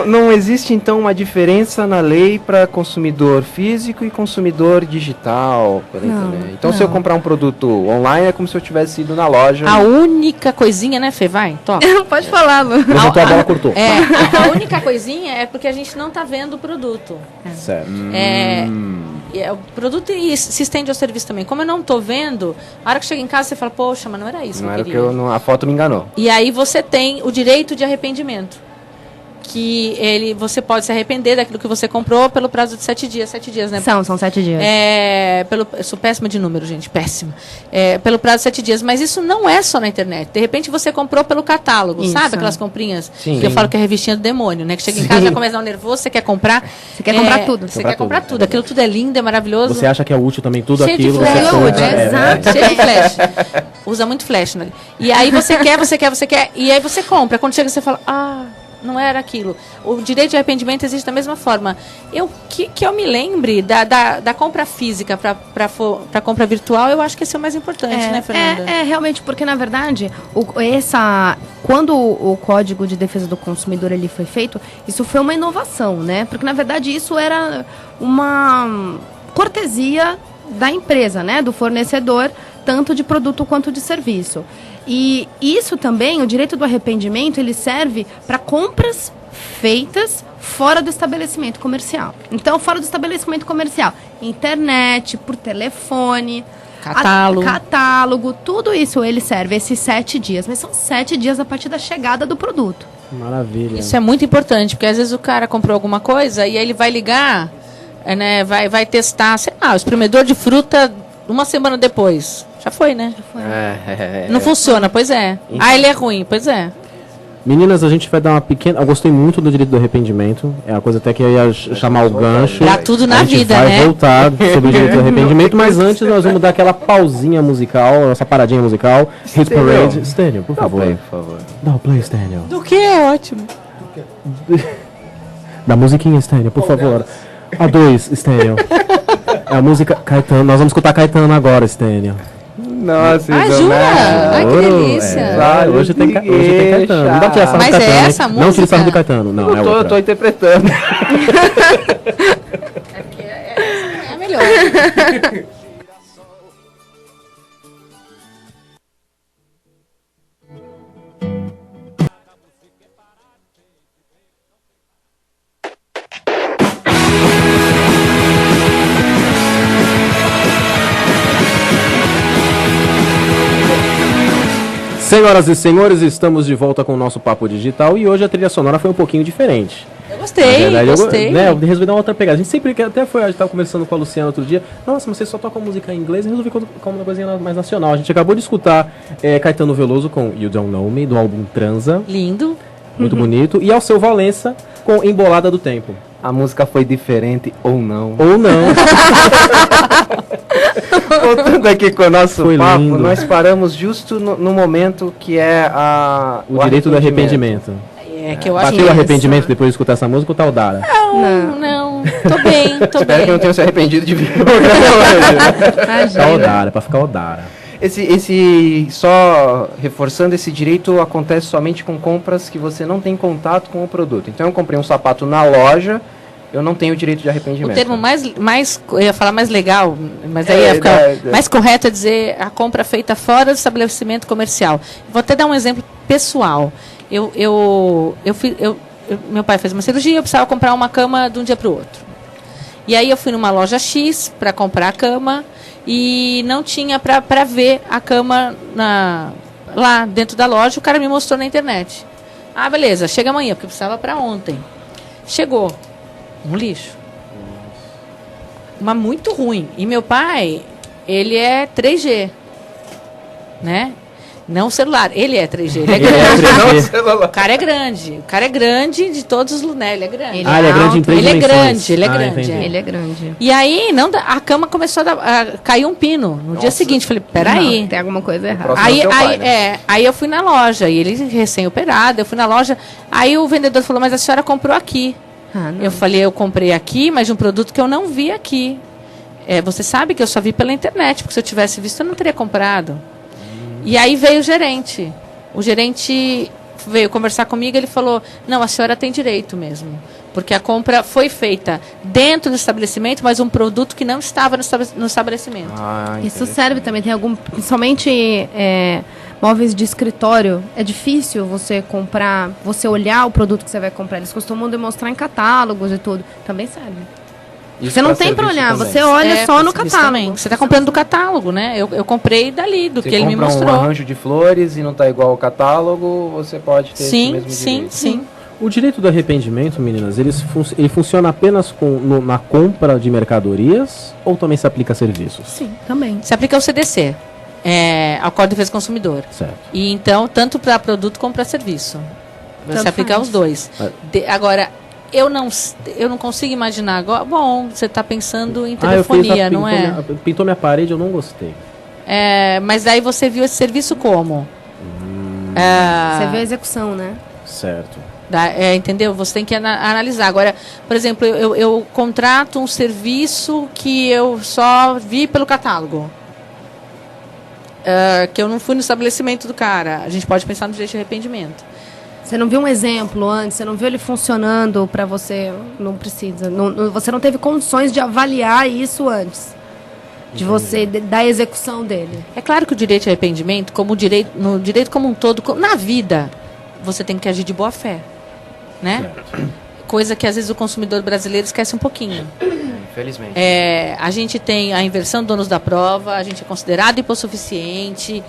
Speaker 3: não existe então uma diferença na lei para consumidor físico e consumidor digital pela internet. Então se eu comprar um produto online é como se eu tivesse ido na loja.
Speaker 4: A única coisinha, né, Fê? Vai, toca.
Speaker 5: Pode falar, Lu.
Speaker 2: Levantou a bola, cortou.
Speaker 4: A única coisinha é porque a gente não está vendo o produto.
Speaker 2: Certo.
Speaker 4: O produto se estende ao serviço também. Como eu não estou vendo, a hora que chega em casa você fala, poxa, mas não era isso
Speaker 3: Não
Speaker 4: que
Speaker 3: era
Speaker 4: eu queria.
Speaker 3: porque a foto me enganou.
Speaker 4: E aí você tem o direito de arrependimento. Que você pode se arrepender daquilo que você comprou pelo prazo de 7 dias. 7 dias, né?
Speaker 5: São 7 dias.
Speaker 4: Eu sou péssima de número, gente, péssima. Pelo prazo de 7 dias. Mas isso não é só na internet. De repente você comprou pelo catálogo,
Speaker 5: Isso.
Speaker 4: sabe? Aquelas comprinhas
Speaker 3: Sim.
Speaker 4: que eu falo que é revistinha do demônio, né? Que chega em casa, já começa a dar um nervoso, você quer comprar.
Speaker 5: Você quer comprar tudo.
Speaker 4: Você quer comprar tudo. Aquilo tudo é lindo, é maravilhoso.
Speaker 2: Você acha que é útil também tudo
Speaker 4: Cheio
Speaker 2: aquilo?
Speaker 4: de flash,
Speaker 2: você compra,
Speaker 5: exato.
Speaker 4: Cheio de flash. Usa muito flash, né? E aí você quer, e aí você compra. Quando chega, você fala, não era aquilo. O direito de arrependimento existe da mesma forma. Que eu me lembre da compra física para compra virtual, eu acho que esse é o mais importante, né, Fernanda?
Speaker 5: Realmente, porque na verdade, quando o Código de Defesa do Consumidor ele foi feito, isso foi uma inovação, né? Porque na verdade isso era uma cortesia da empresa, né? Do fornecedor, tanto de produto quanto de serviço. E isso também, o direito do arrependimento, ele serve para compras feitas fora do estabelecimento comercial. Então, fora do estabelecimento comercial, internet, por telefone, catálogo, tudo isso ele serve esses 7 dias. Mas são 7 dias a partir da chegada do produto.
Speaker 2: Maravilha.
Speaker 4: Isso é muito importante, porque às vezes o cara comprou alguma coisa e aí ele vai ligar, né, vai testar, sei lá, o espremedor de fruta 1 semana depois. Já foi, né?
Speaker 5: Já foi.
Speaker 4: Não funciona, pois é. Ele é ruim, pois é.
Speaker 2: Meninas, a gente vai dar uma pequena... Eu gostei muito do direito do arrependimento. É a coisa até que eu ia chamar o gancho.
Speaker 4: Pra tudo na vida, né?
Speaker 2: A gente vai voltar sobre o direito do arrependimento, mas antes nós vamos dar aquela pausinha musical, essa paradinha musical. Hit Parade. Stênio, por favor. Dá o play, Stênio.
Speaker 4: Do que é ótimo.
Speaker 2: Da musiquinha, Stênio, por favor. A 2, Stênio. É a música Caetano. Nós vamos escutar Caetano agora, Stênio.
Speaker 3: Nossa,
Speaker 4: jura? Ai, que delícia.
Speaker 2: Hoje tem Caetano. Não dá pra tirar
Speaker 4: Mas
Speaker 2: Caetano,
Speaker 4: é essa música?
Speaker 2: Não tira sarro do Caetano. Não,
Speaker 3: eu tô interpretando.
Speaker 4: É melhor.
Speaker 2: Senhoras e senhores, estamos de volta com o nosso Papo Digital e hoje a trilha sonora foi um pouquinho diferente.
Speaker 4: Eu gostei, gostei.
Speaker 2: Eu resolvi dar uma outra pegada. A gente sempre quer, até foi, a gente estava conversando com a Luciana outro dia, nossa, mas você só toca música em inglês, e resolvi colocar uma coisinha mais nacional. A gente acabou de escutar Caetano Veloso com You Don't Know Me, do álbum Transa.
Speaker 4: Lindo.
Speaker 2: Muito bonito. E Alceu Valença com Embolada do Tempo.
Speaker 3: A música foi diferente ou não.
Speaker 2: Ou não.
Speaker 3: Voltando aqui com o nosso
Speaker 2: Foi
Speaker 3: papo,
Speaker 2: lindo.
Speaker 3: nós paramos justo no momento que é
Speaker 2: o direito do arrependimento.
Speaker 4: É que eu acho.
Speaker 2: Bateu o arrependimento depois de escutar essa música ou tá o Dara?
Speaker 4: Não. Tô bem, tô
Speaker 3: Espero
Speaker 4: bem.
Speaker 3: que não tenha se arrependido de vir.
Speaker 2: Tá o Dara, pra ficar o Dara.
Speaker 3: Só reforçando, esse direito acontece somente com compras que você não tem contato com o produto. Então eu comprei um sapato na loja, eu não tenho direito de arrependimento.
Speaker 4: O termo mais eu ia falar mais legal, mas aí ia ficar mais correto é dizer a compra feita fora do estabelecimento comercial. Vou até dar um exemplo pessoal. Meu pai fez uma cirurgia, eu precisava comprar uma cama de um dia para o outro. E aí eu fui numa loja X para comprar a cama e não tinha para ver a cama lá dentro da loja. O cara me mostrou na internet. Ah, beleza, chega amanhã, porque eu precisava para ontem. Chegou. Um lixo. Mas muito ruim. E meu pai, ele é 3G. Né? Não celular. Ele é 3G. Ele é grande. O cara é grande. O cara é grande de todos os lugares. Ele é grande.
Speaker 2: Ele é grande em três dimensões.
Speaker 4: Ele é grande.
Speaker 5: Ele é grande.
Speaker 4: E aí, a cama começou a cair um pino. No dia seguinte, falei, peraí.
Speaker 5: Tem alguma coisa errada.
Speaker 4: Aí eu fui na loja. E ele recém-operado. Eu fui na loja. Aí o vendedor falou, mas a senhora comprou aqui. Eu falei, eu comprei aqui, mas de um produto que eu não vi aqui. Você sabe que eu só vi pela internet, porque se eu tivesse visto, eu não teria comprado. E aí veio o gerente. O gerente veio conversar comigo, ele falou, não, a senhora tem direito mesmo. Porque a compra foi feita dentro do estabelecimento, mas um produto que não estava no estabelecimento.
Speaker 5: Isso serve também, tem principalmente móveis de escritório, é difícil você comprar, você olhar o produto que você vai comprar. Eles costumam demonstrar em catálogos e tudo. Também serve.
Speaker 3: Isso
Speaker 5: você não tem para olhar,
Speaker 3: também.
Speaker 5: você olha só no catálogo.
Speaker 4: Você está comprando do catálogo, né? Eu comprei dali, do que ele me mostrou.
Speaker 3: Você compra um arranjo de flores e não está igual ao catálogo, você pode ter esse mesmo direito.
Speaker 4: Sim.
Speaker 2: O direito do arrependimento, meninas, ele funciona apenas na compra de mercadorias ou também se aplica a serviços?
Speaker 5: Sim, também.
Speaker 4: Se aplica ao CDC, ao Código de Defesa do Consumidor.
Speaker 2: Certo.
Speaker 4: E então, tanto para produto como para serviço. Você aplica aos dois. Agora, eu não consigo imaginar agora. Bom, você está pensando em telefonia, não é?
Speaker 2: Pintou minha parede, eu não gostei.
Speaker 4: Mas aí você viu esse serviço como?
Speaker 5: Você vê a execução, né?
Speaker 2: Certo.
Speaker 4: Entendeu? Você tem que analisar. Agora, por exemplo, eu contrato um serviço que eu só vi pelo catálogo. Que eu não fui no estabelecimento do cara. A gente pode pensar no direito de arrependimento.
Speaker 5: Você não viu um exemplo antes, você não viu ele funcionando para você, não precisa. Você não teve condições de avaliar isso antes, da execução dele.
Speaker 4: É claro que o direito de arrependimento, no direito como um todo, na vida, você tem que agir de boa fé. Né? Coisa que às vezes o consumidor brasileiro esquece um pouquinho.
Speaker 3: Infelizmente.
Speaker 4: A gente tem a inversão do ônus da prova, a gente é considerado hipossuficiente.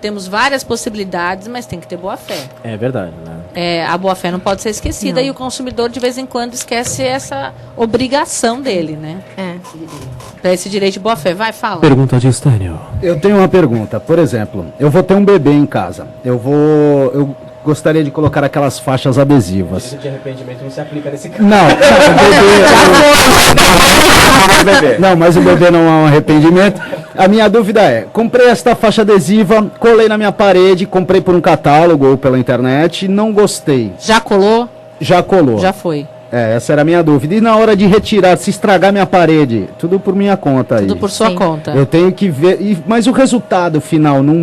Speaker 4: Temos várias possibilidades, mas tem que ter boa fé.
Speaker 2: É verdade, né?
Speaker 4: A boa fé não pode ser esquecida e o consumidor, de vez em quando, esquece essa obrigação dele, né? Para esse direito de boa fé. Vai, fala.
Speaker 2: Pergunta de Stênio.
Speaker 6: Eu tenho uma pergunta. Por exemplo, eu vou ter um bebê em casa. gostaria de colocar aquelas faixas adesivas.
Speaker 2: Direito de arrependimento não se aplica nesse caso.
Speaker 6: Não, não, mas o bebê não é um arrependimento. A minha dúvida é, comprei esta faixa adesiva, colei na minha parede, comprei por um catálogo ou pela internet, não gostei.
Speaker 4: Já colou?
Speaker 6: Já colou.
Speaker 4: Já foi.
Speaker 6: Essa era a minha dúvida. E na hora de retirar, se estragar minha parede, tudo por minha conta aí.
Speaker 4: Tudo por sua conta.
Speaker 6: Eu tenho que ver, mas o resultado final não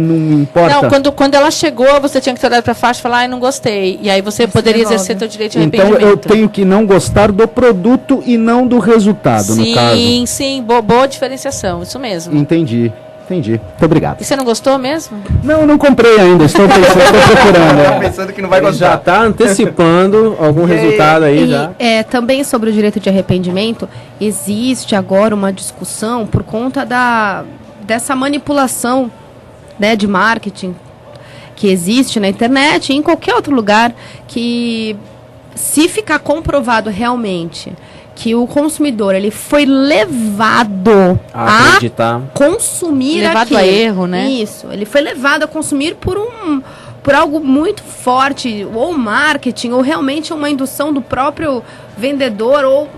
Speaker 6: importa?
Speaker 4: Não, quando ela chegou, você tinha que ter olhado para a faixa e falar, não gostei. E aí você poderia exercer seu direito de arrependimento.
Speaker 6: Então eu tenho que não gostar do produto e não do resultado, no caso.
Speaker 4: Sim, boa diferenciação, isso mesmo.
Speaker 6: Entendi. Muito obrigado.
Speaker 4: E você não gostou mesmo?
Speaker 6: Não comprei ainda, estou procurando.
Speaker 3: Estou pensando que não vai gostar.
Speaker 2: Já está antecipando algum resultado aí já.
Speaker 5: Também sobre o direito de arrependimento, existe agora uma discussão por conta dessa manipulação, né, de marketing que existe na internet e em qualquer outro lugar, que se ficar comprovado realmente que o consumidor ele foi levado a acreditar, consumir
Speaker 4: levado a erro, né?
Speaker 5: Isso, ele foi levado a consumir por algo muito forte, ou marketing, ou realmente uma indução do próprio vendedor, ou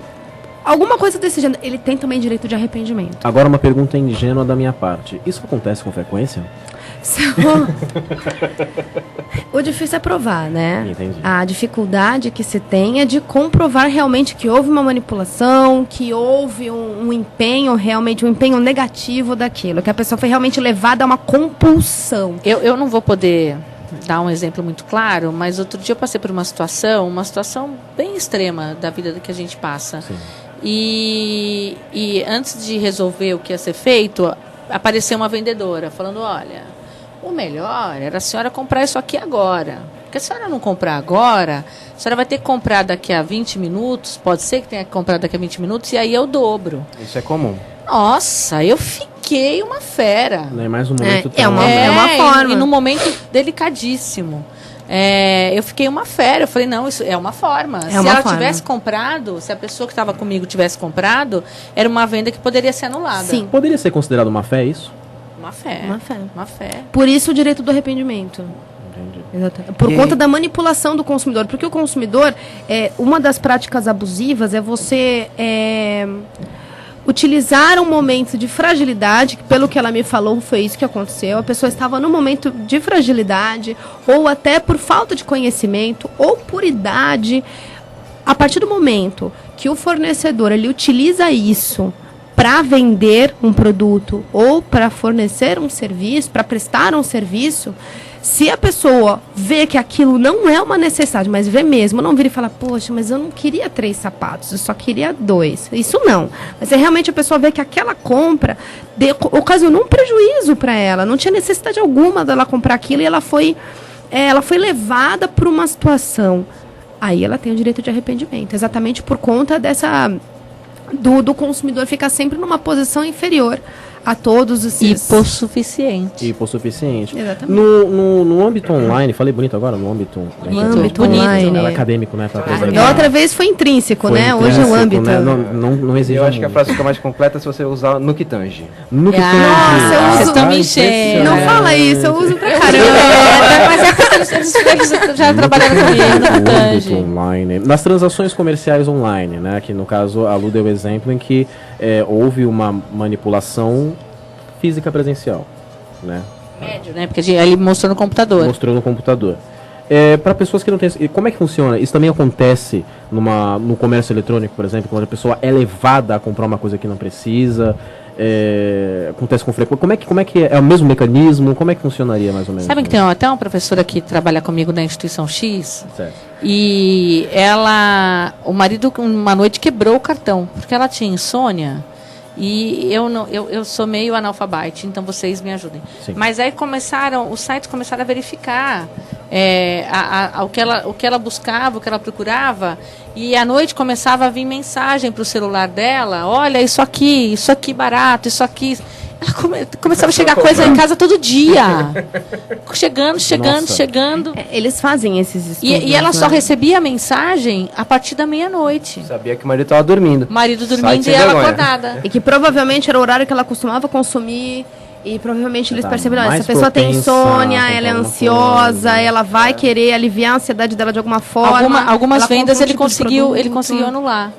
Speaker 5: alguma coisa desse gênero. Ele tem também direito de arrependimento.
Speaker 2: Agora uma pergunta ingênua da minha parte. Isso acontece com frequência?
Speaker 5: O difícil é provar, né?
Speaker 2: Entendi.
Speaker 5: A dificuldade que se tem é de comprovar realmente que houve uma manipulação, que houve um empenho, realmente um empenho negativo daquilo, que a pessoa foi realmente levada a uma compulsão.
Speaker 4: Eu não vou poder dar um exemplo muito claro, mas outro dia eu passei por uma situação bem extrema da vida que a gente passa.
Speaker 2: Sim.
Speaker 4: E antes de resolver o que ia ser feito, apareceu uma vendedora falando, olha, o melhor era a senhora comprar isso aqui agora. Porque se a senhora não comprar agora, a senhora vai ter que comprar daqui a 20 minutos, pode ser que tenha que comprar daqui a 20 minutos, e aí é o dobro.
Speaker 3: Isso é comum.
Speaker 4: Nossa, eu fiquei uma fera.
Speaker 2: Não é mais um momento
Speaker 5: é uma forma.
Speaker 4: E num momento delicadíssimo. Eu fiquei uma fera. Eu falei, não, isso é uma forma. Se ela tivesse comprado, se a pessoa que estava comigo tivesse comprado, era uma venda que poderia ser anulada.
Speaker 5: Sim.
Speaker 2: Poderia ser considerado uma fé, isso?
Speaker 4: Uma fé.
Speaker 5: Por isso o direito do arrependimento.
Speaker 2: Entendi.
Speaker 5: Exatamente. Por conta da manipulação do consumidor. Porque o consumidor, uma das práticas abusivas é você utilizar um momento de fragilidade, que pelo que ela me falou foi isso que aconteceu. A pessoa estava num momento de fragilidade, ou até por falta de conhecimento, ou por idade. A partir do momento que o fornecedor ele utiliza isso para vender um produto ou para fornecer um serviço, para prestar um serviço, se a pessoa vê que aquilo não é uma necessidade, mas vê mesmo, não vira e fala, poxa, mas eu não queria 3 sapatos, eu só queria 2. Isso não. Mas se realmente a pessoa vê que aquela compra ocasionou um prejuízo para ela, não tinha necessidade alguma dela comprar aquilo e ela foi levada por uma situação. Aí ela tem o direito de arrependimento, exatamente por conta do consumidor ficar sempre numa posição inferior a todos os...
Speaker 4: Hipossuficiente.
Speaker 5: Exatamente.
Speaker 2: No âmbito online, falei bonito agora? No âmbito
Speaker 5: online.
Speaker 2: Ela é acadêmico, né?
Speaker 5: Da outra vez foi intrínseco, né? Hoje é o âmbito.
Speaker 2: Né? Não exige.
Speaker 3: Eu acho que a frase fica mais completa se você usar no que tange.
Speaker 2: No que tange.
Speaker 5: Nossa, eu uso...
Speaker 4: Vocês estão me enchendo.
Speaker 5: Não fala isso, eu uso pra caramba.
Speaker 4: Mas é porque eles já trabalharam comigo no tange.
Speaker 2: Online. Nas transações comerciais online, né? Que no caso a Lu deu o exemplo em que houve uma manipulação física presencial, né?
Speaker 4: Médio, né? Porque ele mostrou no computador.
Speaker 2: Para pessoas que não têm... Como é que funciona? Isso também acontece no comércio eletrônico, por exemplo, quando a pessoa é levada a comprar uma coisa que não precisa. Acontece com frequência. Como é que é o mesmo mecanismo? Como é que funcionaria mais ou menos?
Speaker 4: Sabe que tem até uma professora que trabalha comigo na instituição X.
Speaker 2: Certo.
Speaker 4: E o marido uma noite quebrou o cartão porque ela tinha insônia. E eu sou meio analfabete, então vocês me ajudem.
Speaker 2: Sim.
Speaker 4: Mas aí os sites começaram a verificar o que ela buscava, o que ela procurava, e à noite começava a vir mensagem para o celular dela, olha, isso aqui barato, isso aqui. Começava a chegar coisa em casa todo dia. Chegando.
Speaker 5: Eles fazem esses estudos.
Speaker 4: E ela só recebia a mensagem a partir da meia-noite.
Speaker 3: Sabia que o marido estava dormindo.
Speaker 4: Marido dormindo e ela acordada.
Speaker 5: E que provavelmente era o horário que ela costumava consumir E provavelmente eles perceberam, essa pessoa tem insônia, ela é ansiosa, ela vai querer aliviar a ansiedade dela de alguma forma.
Speaker 4: Algumas vendas ele conseguiu anular.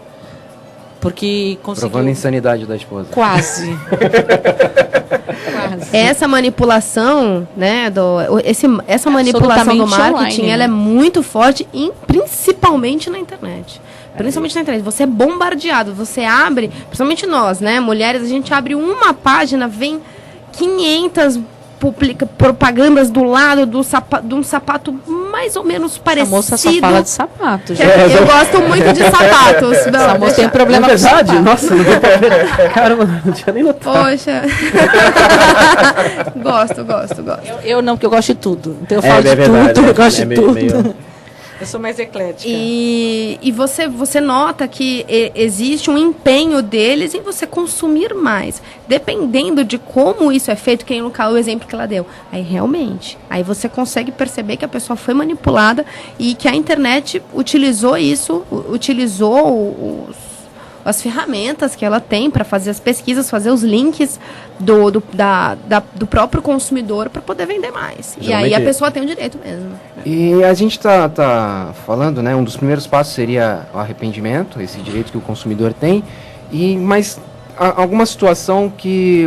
Speaker 4: Porque conseguiu...
Speaker 3: Provando a insanidade da esposa.
Speaker 4: Quase.
Speaker 5: Essa manipulação, né, essa manipulação do marketing, online, ela é muito forte, principalmente na internet. Principalmente na internet. Você é bombardeado, você abre, principalmente nós, né, mulheres, a gente abre uma página, vem 500 propagandas do lado de um sapato mais ou menos parecido.
Speaker 4: A moça só fala de sapatos.
Speaker 5: Eu gosto muito de sapatos.
Speaker 4: Essa moça tem problema
Speaker 2: com sapato. Nossa, não deu pra ver. Caramba, não tinha nem notado.
Speaker 5: Poxa. Gosto.
Speaker 4: Eu não, porque eu gosto de tudo. Então eu falo de tudo, eu gosto de tudo. Eu sou mais eclética.
Speaker 5: E você nota que existe um empenho deles em você consumir mais. Dependendo de como isso é feito, que no caso o exemplo que ela deu. Aí realmente, aí você consegue perceber que a pessoa foi manipulada e que a internet utilizou as ferramentas que ela tem para fazer as pesquisas, fazer os links do próprio consumidor para poder vender mais. E aí a pessoa tem o direito mesmo.
Speaker 3: E a gente tá falando, né, um dos primeiros passos seria o arrependimento, esse direito que o consumidor tem, mas alguma situação que,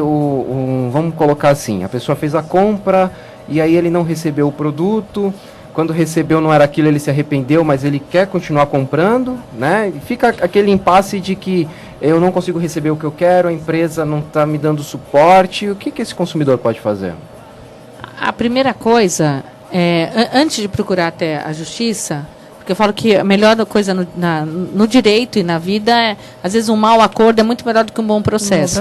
Speaker 3: vamos colocar assim, a pessoa fez a compra e aí ele não recebeu o produto. Quando recebeu não era aquilo, ele se arrependeu, mas ele quer continuar comprando, né? E fica aquele impasse de que eu não consigo receber o que eu quero, a empresa não está me dando suporte. O que esse consumidor pode fazer?
Speaker 4: A primeira coisa, antes de procurar até a justiça, porque eu falo que a melhor coisa no direito e na vida é, às vezes, um mau acordo é muito melhor do que um bom processo.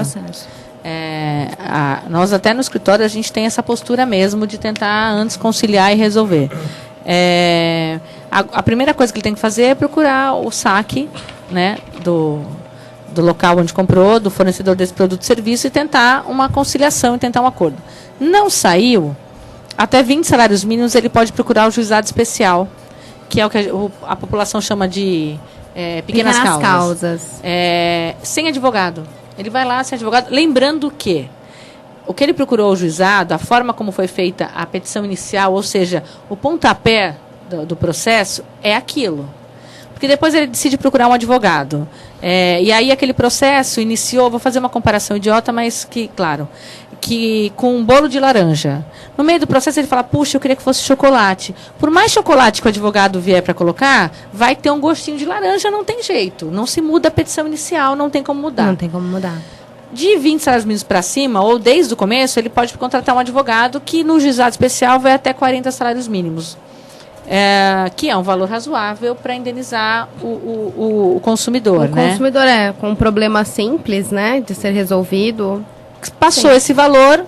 Speaker 4: Nós até no escritório a gente tem essa postura mesmo de tentar antes conciliar e resolver. A primeira coisa que ele tem que fazer é procurar o saque, né, do local onde comprou, do fornecedor desse produto e serviço, e tentar uma conciliação e tentar um acordo. Não saiu, até 20 salários mínimos ele pode procurar o juizado especial, que é o que a população chama de pequenas causas. Sem advogado. Ele vai lá sem advogado, lembrando que o que ele procurou o juizado, a forma como foi feita a petição inicial, ou seja, o pontapé do processo, é aquilo. Porque depois ele decide procurar um advogado. E aí aquele processo iniciou, vou fazer uma comparação idiota, mas que, claro, que com um bolo de laranja. No meio do processo ele fala, puxa, eu queria que fosse chocolate. Por mais chocolate que o advogado vier para colocar, vai ter um gostinho de laranja, não tem jeito. Não se muda a petição inicial, não tem como mudar.
Speaker 5: Não tem como mudar.
Speaker 4: De 20 salários mínimos para cima, ou desde o começo, ele pode contratar um advogado que no juizado especial vai até 40 salários mínimos. Que é um valor razoável para indenizar o consumidor.
Speaker 5: O consumidor com um problema simples, né, de ser resolvido.
Speaker 4: Passou esse valor,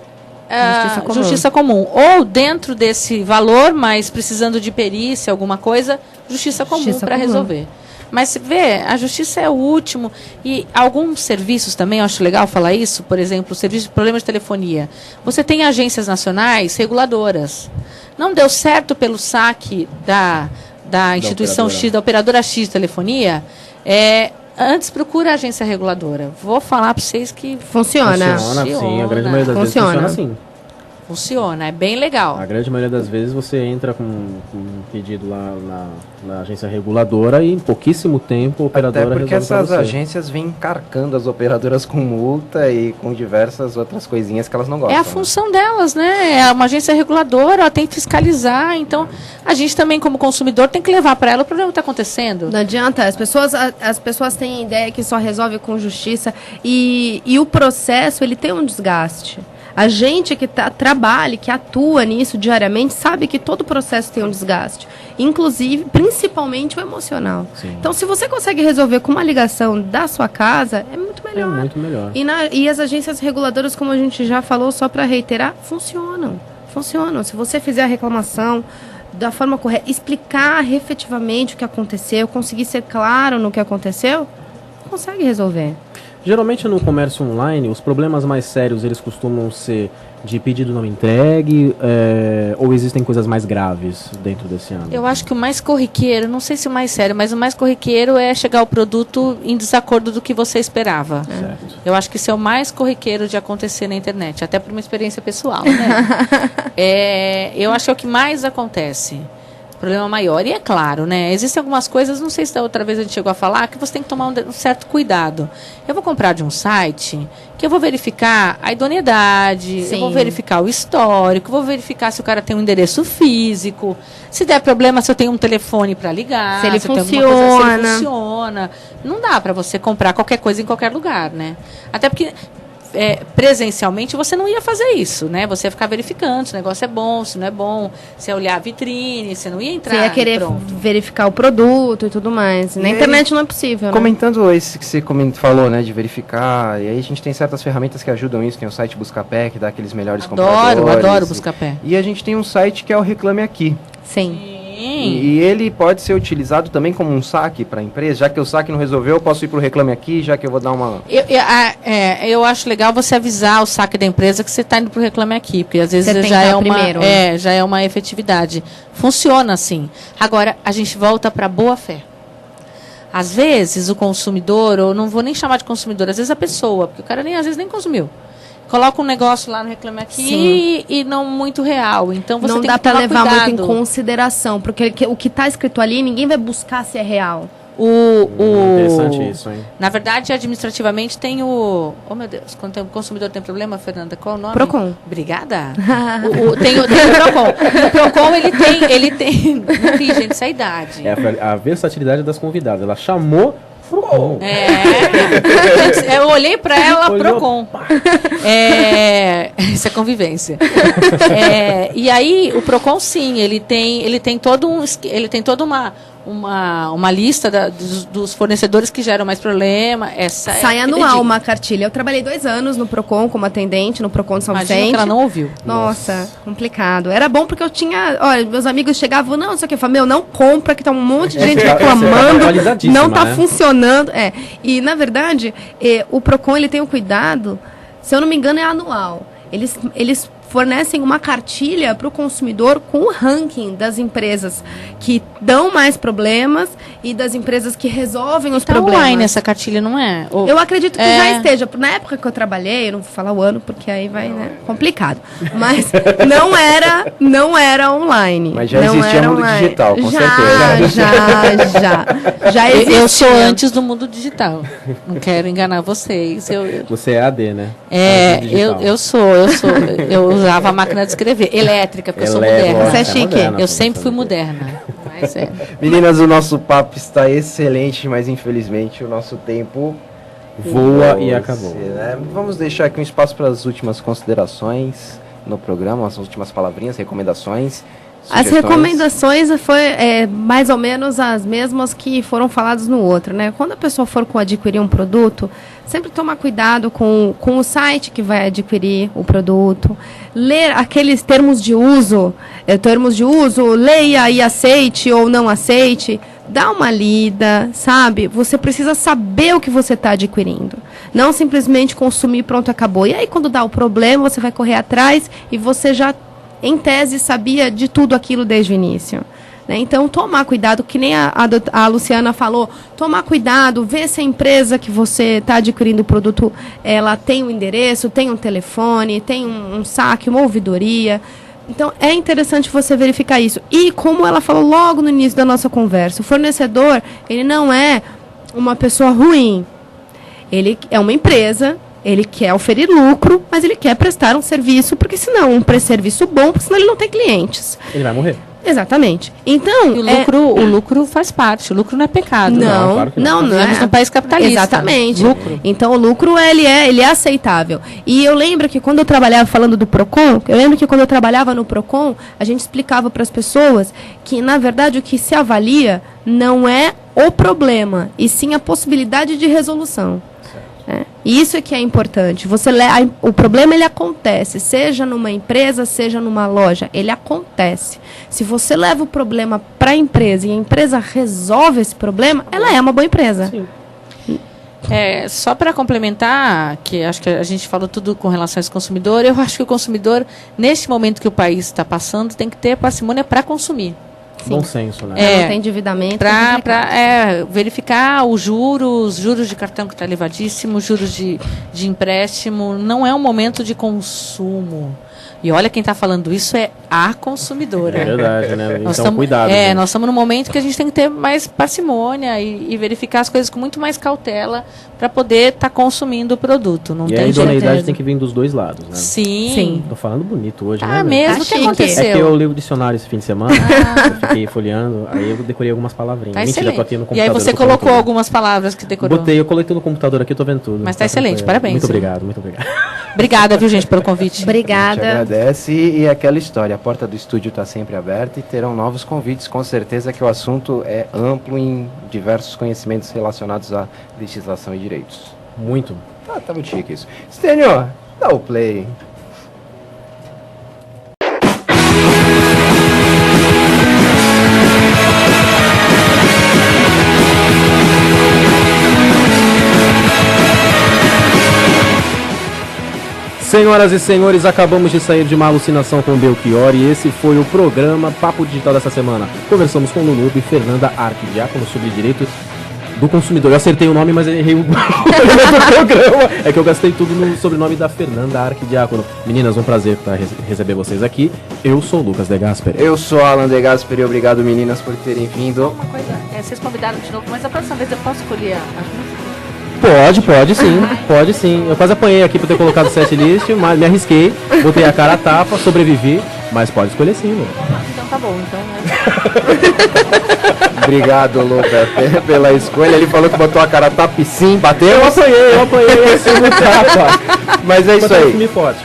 Speaker 4: justiça comum. Ou dentro desse valor, mas precisando de perícia, alguma coisa, justiça comum para resolver. Mas você vê, a justiça é o último. E alguns serviços também, eu acho legal falar isso, por exemplo, o serviço de problemas de telefonia. Você tem agências nacionais reguladoras. Não deu certo pelo saque da instituição X, da operadora X de telefonia, antes procura a agência reguladora. Vou falar para vocês que
Speaker 5: funciona.
Speaker 2: Sim, a grande maioria das vezes funciona assim.
Speaker 4: Funciona, é bem legal.
Speaker 2: A grande maioria das vezes você entra com um pedido lá na agência reguladora e em pouquíssimo tempo a operadora resolve.
Speaker 3: Porque essas agências vêm encarcando as operadoras com multa e com diversas outras coisinhas que elas não gostam.
Speaker 4: É a função delas, né? É uma agência reguladora, ela tem que fiscalizar. Então, a gente também, como consumidor, tem que levar para ela o problema que está acontecendo.
Speaker 5: Não adianta, as pessoas têm ideia que só resolve com justiça e o processo, ele tem um desgaste. A gente que trabalha, que atua nisso diariamente, sabe que todo processo tem um desgaste. Inclusive, principalmente o emocional. Sim. Então, se você consegue resolver com uma ligação da sua casa, é muito melhor.
Speaker 2: É muito melhor.
Speaker 5: E as agências reguladoras, como a gente já falou, só para reiterar, funcionam. Se você fizer a reclamação da forma correta, explicar efetivamente o que aconteceu, conseguir ser claro no que aconteceu, consegue resolver.
Speaker 2: Geralmente no comércio online, os problemas mais sérios, eles costumam ser de pedido não entregue, ou existem coisas mais graves dentro desse ano?
Speaker 4: Eu acho que o mais corriqueiro, não sei se o mais sério, mas o mais corriqueiro é chegar o produto em desacordo do que você esperava.
Speaker 2: Certo.
Speaker 4: Eu acho que isso é o mais corriqueiro de acontecer na internet, até por uma experiência pessoal, né? Eu acho que é o que mais acontece. Problema maior. E é claro, né? Existem algumas coisas, não sei se da outra vez a gente chegou a falar, que você tem que tomar um certo cuidado. Eu vou comprar de um site que eu vou verificar a idoneidade, eu vou verificar o histórico, vou verificar se o cara tem um endereço físico, se der problema, se eu tenho um telefone para ligar,
Speaker 5: se ele
Speaker 4: funciona. Não dá para você comprar qualquer coisa em qualquer lugar, né? Até porque presencialmente você não ia fazer isso, né? Você ia ficar verificando se o negócio é bom, se não é bom, se ia olhar a vitrine, você não ia entrar.
Speaker 5: Você ia querer verificar o produto e tudo mais. Na internet não é possível,
Speaker 3: comentando isso que você falou, né, de verificar, e aí a gente tem certas ferramentas que ajudam isso, tem o site Buscapé, que dá aqueles melhores compradores.
Speaker 4: Adoro Buscapé.
Speaker 3: E a gente tem um site que é o Reclame Aqui.
Speaker 5: Sim.
Speaker 3: E ele pode ser utilizado também como um saque para a empresa, já que o saque não resolveu, eu posso ir para o Reclame Aqui, já que eu vou dar uma...
Speaker 4: Eu acho legal você avisar o saque da empresa que você está indo para o Reclame Aqui, porque às vezes já é uma efetividade. Funciona assim. Agora, a gente volta para a boa-fé. Às vezes o consumidor, ou não vou nem chamar de consumidor, às vezes a pessoa, porque o cara às vezes nem consumiu. Coloca um negócio lá no Reclame Aqui e não muito real. Então você
Speaker 5: não
Speaker 4: tem
Speaker 5: dá
Speaker 4: que tomar
Speaker 5: levar
Speaker 4: cuidado.
Speaker 5: muito em consideração, porque o que está escrito ali, ninguém vai buscar se é real.
Speaker 2: Interessante isso, hein?
Speaker 4: Na verdade, administrativamente tem o... Oh, meu Deus, quando o consumidor tem problema, Fernanda, qual o nome?
Speaker 5: Procon.
Speaker 4: Obrigada. Tem o Procon. O Procon, ele tem... Não tem, gente, essa idade.
Speaker 2: É a versatilidade das convidadas. Ela chamou... Procon.
Speaker 4: Eu olhei para ela, Procon. Isso é convivência. E aí, o Procon, sim, ele tem toda uma lista dos fornecedores que geram mais problema.
Speaker 5: Sai anual uma cartilha. Eu trabalhei 2 anos no Procon como atendente, no Procon de São Vicente.
Speaker 4: Imagina que ela não ouviu.
Speaker 5: Nossa, complicado. Era bom porque eu tinha... Olha, meus amigos chegavam, não sei o que, eu falei, não compra, que tá um monte de gente reclamando, não tá funcionando. E, na verdade, o Procon, ele tem um cuidado, se eu não me engano, é anual. Eles fornecem uma cartilha para o consumidor com o ranking das empresas que dão mais problemas e das empresas que resolvem os problemas.
Speaker 4: Online essa cartilha, não é?
Speaker 5: Eu acredito que já esteja. Na época que eu trabalhei, eu não vou falar o ano porque aí vai, né, complicado. Mas não era online.
Speaker 3: Mas já existia no mundo digital, com
Speaker 5: certeza. Já existia.
Speaker 4: Eu sou antes do mundo digital. Não quero enganar vocês.
Speaker 2: Você é AD, né?
Speaker 4: Eu usava a máquina de escrever, elétrica, porque eu sou moderna.
Speaker 5: Você é chique.
Speaker 4: Moderna, eu sempre fui moderna. Mas
Speaker 3: Meninas, o nosso papo está excelente, mas infelizmente o nosso tempo
Speaker 2: voa e acabou.
Speaker 3: Né? Vamos deixar aqui um espaço para as últimas considerações no programa, as últimas palavrinhas, recomendações.
Speaker 5: As recomendações foi mais ou menos as mesmas que foram faladas no outro, né? Quando a pessoa for adquirir um produto, sempre tomar cuidado com o site que vai adquirir o produto, ler aqueles termos de uso, leia e aceite ou não aceite, dá uma lida, sabe? Você precisa saber o que você está adquirindo, não simplesmente consumir, pronto, acabou. E aí quando dá o problema, você vai correr atrás e você já em tese, sabia de tudo aquilo desde o início. Né? Então, tomar cuidado, que nem a Luciana falou, tomar cuidado, ver se a empresa que você está adquirindo o produto, ela tem um endereço, tem um telefone, tem um saque, uma ouvidoria. Então, é interessante você verificar isso. E, como ela falou logo no início da nossa conversa, o fornecedor, ele não é uma pessoa ruim. Ele é uma empresa. Ele quer oferir lucro, mas ele quer prestar um serviço, porque senão um serviço bom, porque senão ele não tem clientes.
Speaker 2: Ele vai morrer.
Speaker 5: Exatamente. Então,
Speaker 4: o lucro faz parte. O lucro não é pecado.
Speaker 5: Não é.
Speaker 4: No país capitalista.
Speaker 5: Exatamente.
Speaker 4: Lucro.
Speaker 5: Então, o lucro ele é aceitável. E eu lembro que quando eu trabalhava falando do Procon, no Procon, a gente explicava para as pessoas que, na verdade, o que se avalia não é o problema, e sim a possibilidade de resolução. E isso é que é importante. O problema, ele acontece, seja numa empresa, seja numa loja, ele acontece. Se você leva o problema para a empresa e a empresa resolve esse problema, ela é uma boa empresa.
Speaker 2: Sim.
Speaker 4: Só para complementar, que acho que a gente falou tudo com relação a esse consumidor, eu acho que o consumidor, neste momento que o país está passando, tem que ter parcimônia para consumir.
Speaker 5: Sim.
Speaker 2: Bom senso, né?
Speaker 5: Não tem endividamento.
Speaker 4: Para verificar os juros de cartão que está elevadíssimo, juros de empréstimo. Não é um momento de consumo. E olha, quem está falando isso é a consumidora.
Speaker 2: É verdade, né? Então,
Speaker 4: cuidado. Nós estamos num momento que a gente tem que ter mais parcimônia e verificar as coisas com muito mais cautela para poder estar consumindo o produto. Não
Speaker 2: e
Speaker 4: tem
Speaker 2: a idoneidade tem que vir dos dois lados, né?
Speaker 4: Sim.
Speaker 2: Tô falando bonito hoje, né?
Speaker 4: Mesmo. O que aconteceu?
Speaker 2: É que eu li o dicionário esse fim de semana, eu fiquei folheando, aí eu decorei algumas palavrinhas. Mentira, tô aqui no computador.
Speaker 4: E aí você colocou algumas palavras que decorou?
Speaker 2: Eu coloquei no computador aqui, tô vendo tudo.
Speaker 4: Mas tá excelente, parabéns.
Speaker 2: Muito obrigado.
Speaker 4: Obrigada, viu, gente, pelo convite.
Speaker 5: Obrigada.
Speaker 3: A gente agradece e aquela história, a porta do estúdio está sempre aberta e terão novos convites, com certeza que o assunto é amplo em diversos conhecimentos relacionados à legislação e direitos.
Speaker 2: Muito.
Speaker 3: Tá muito chique isso. Stênio, dá o play.
Speaker 2: Senhoras e senhores, acabamos de sair de uma alucinação com o Belchior e esse foi o programa Papo Digital dessa semana. Conversamos com Lulu e Fernanda Arquidiácono sobre direito do consumidor. Eu acertei o nome, mas errei o programa. É que eu gastei tudo no sobrenome da Fernanda Arquidiácono. Meninas, um prazer receber vocês aqui. Eu sou o Lucas De Gasperi.
Speaker 3: Eu sou Alan De Gasperi. Obrigado, meninas, por terem vindo.
Speaker 4: Uma coisa, vocês convidaram de novo, mas a próxima vez eu posso escolher a música?
Speaker 2: Pode sim. Eu quase apanhei aqui por ter colocado set list, mas me arrisquei, botei a cara a tapa, sobrevivi, mas pode escolher sim, meu.
Speaker 4: Então tá bom, então.
Speaker 3: Obrigado, Lucas, pela escolha. Ele falou que botou a cara a tapa e sim, bateu.
Speaker 2: Eu apanhei assim no tapa.
Speaker 3: Mas é isso aí.
Speaker 2: Forte.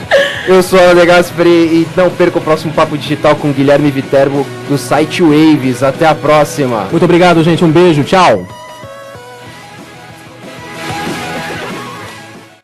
Speaker 3: Eu sou Alan De Gasperi e não perca o próximo Papo Digital com Guilherme Viterbo do site Waves. Até a próxima.
Speaker 2: Muito obrigado, gente. Um beijo. Tchau.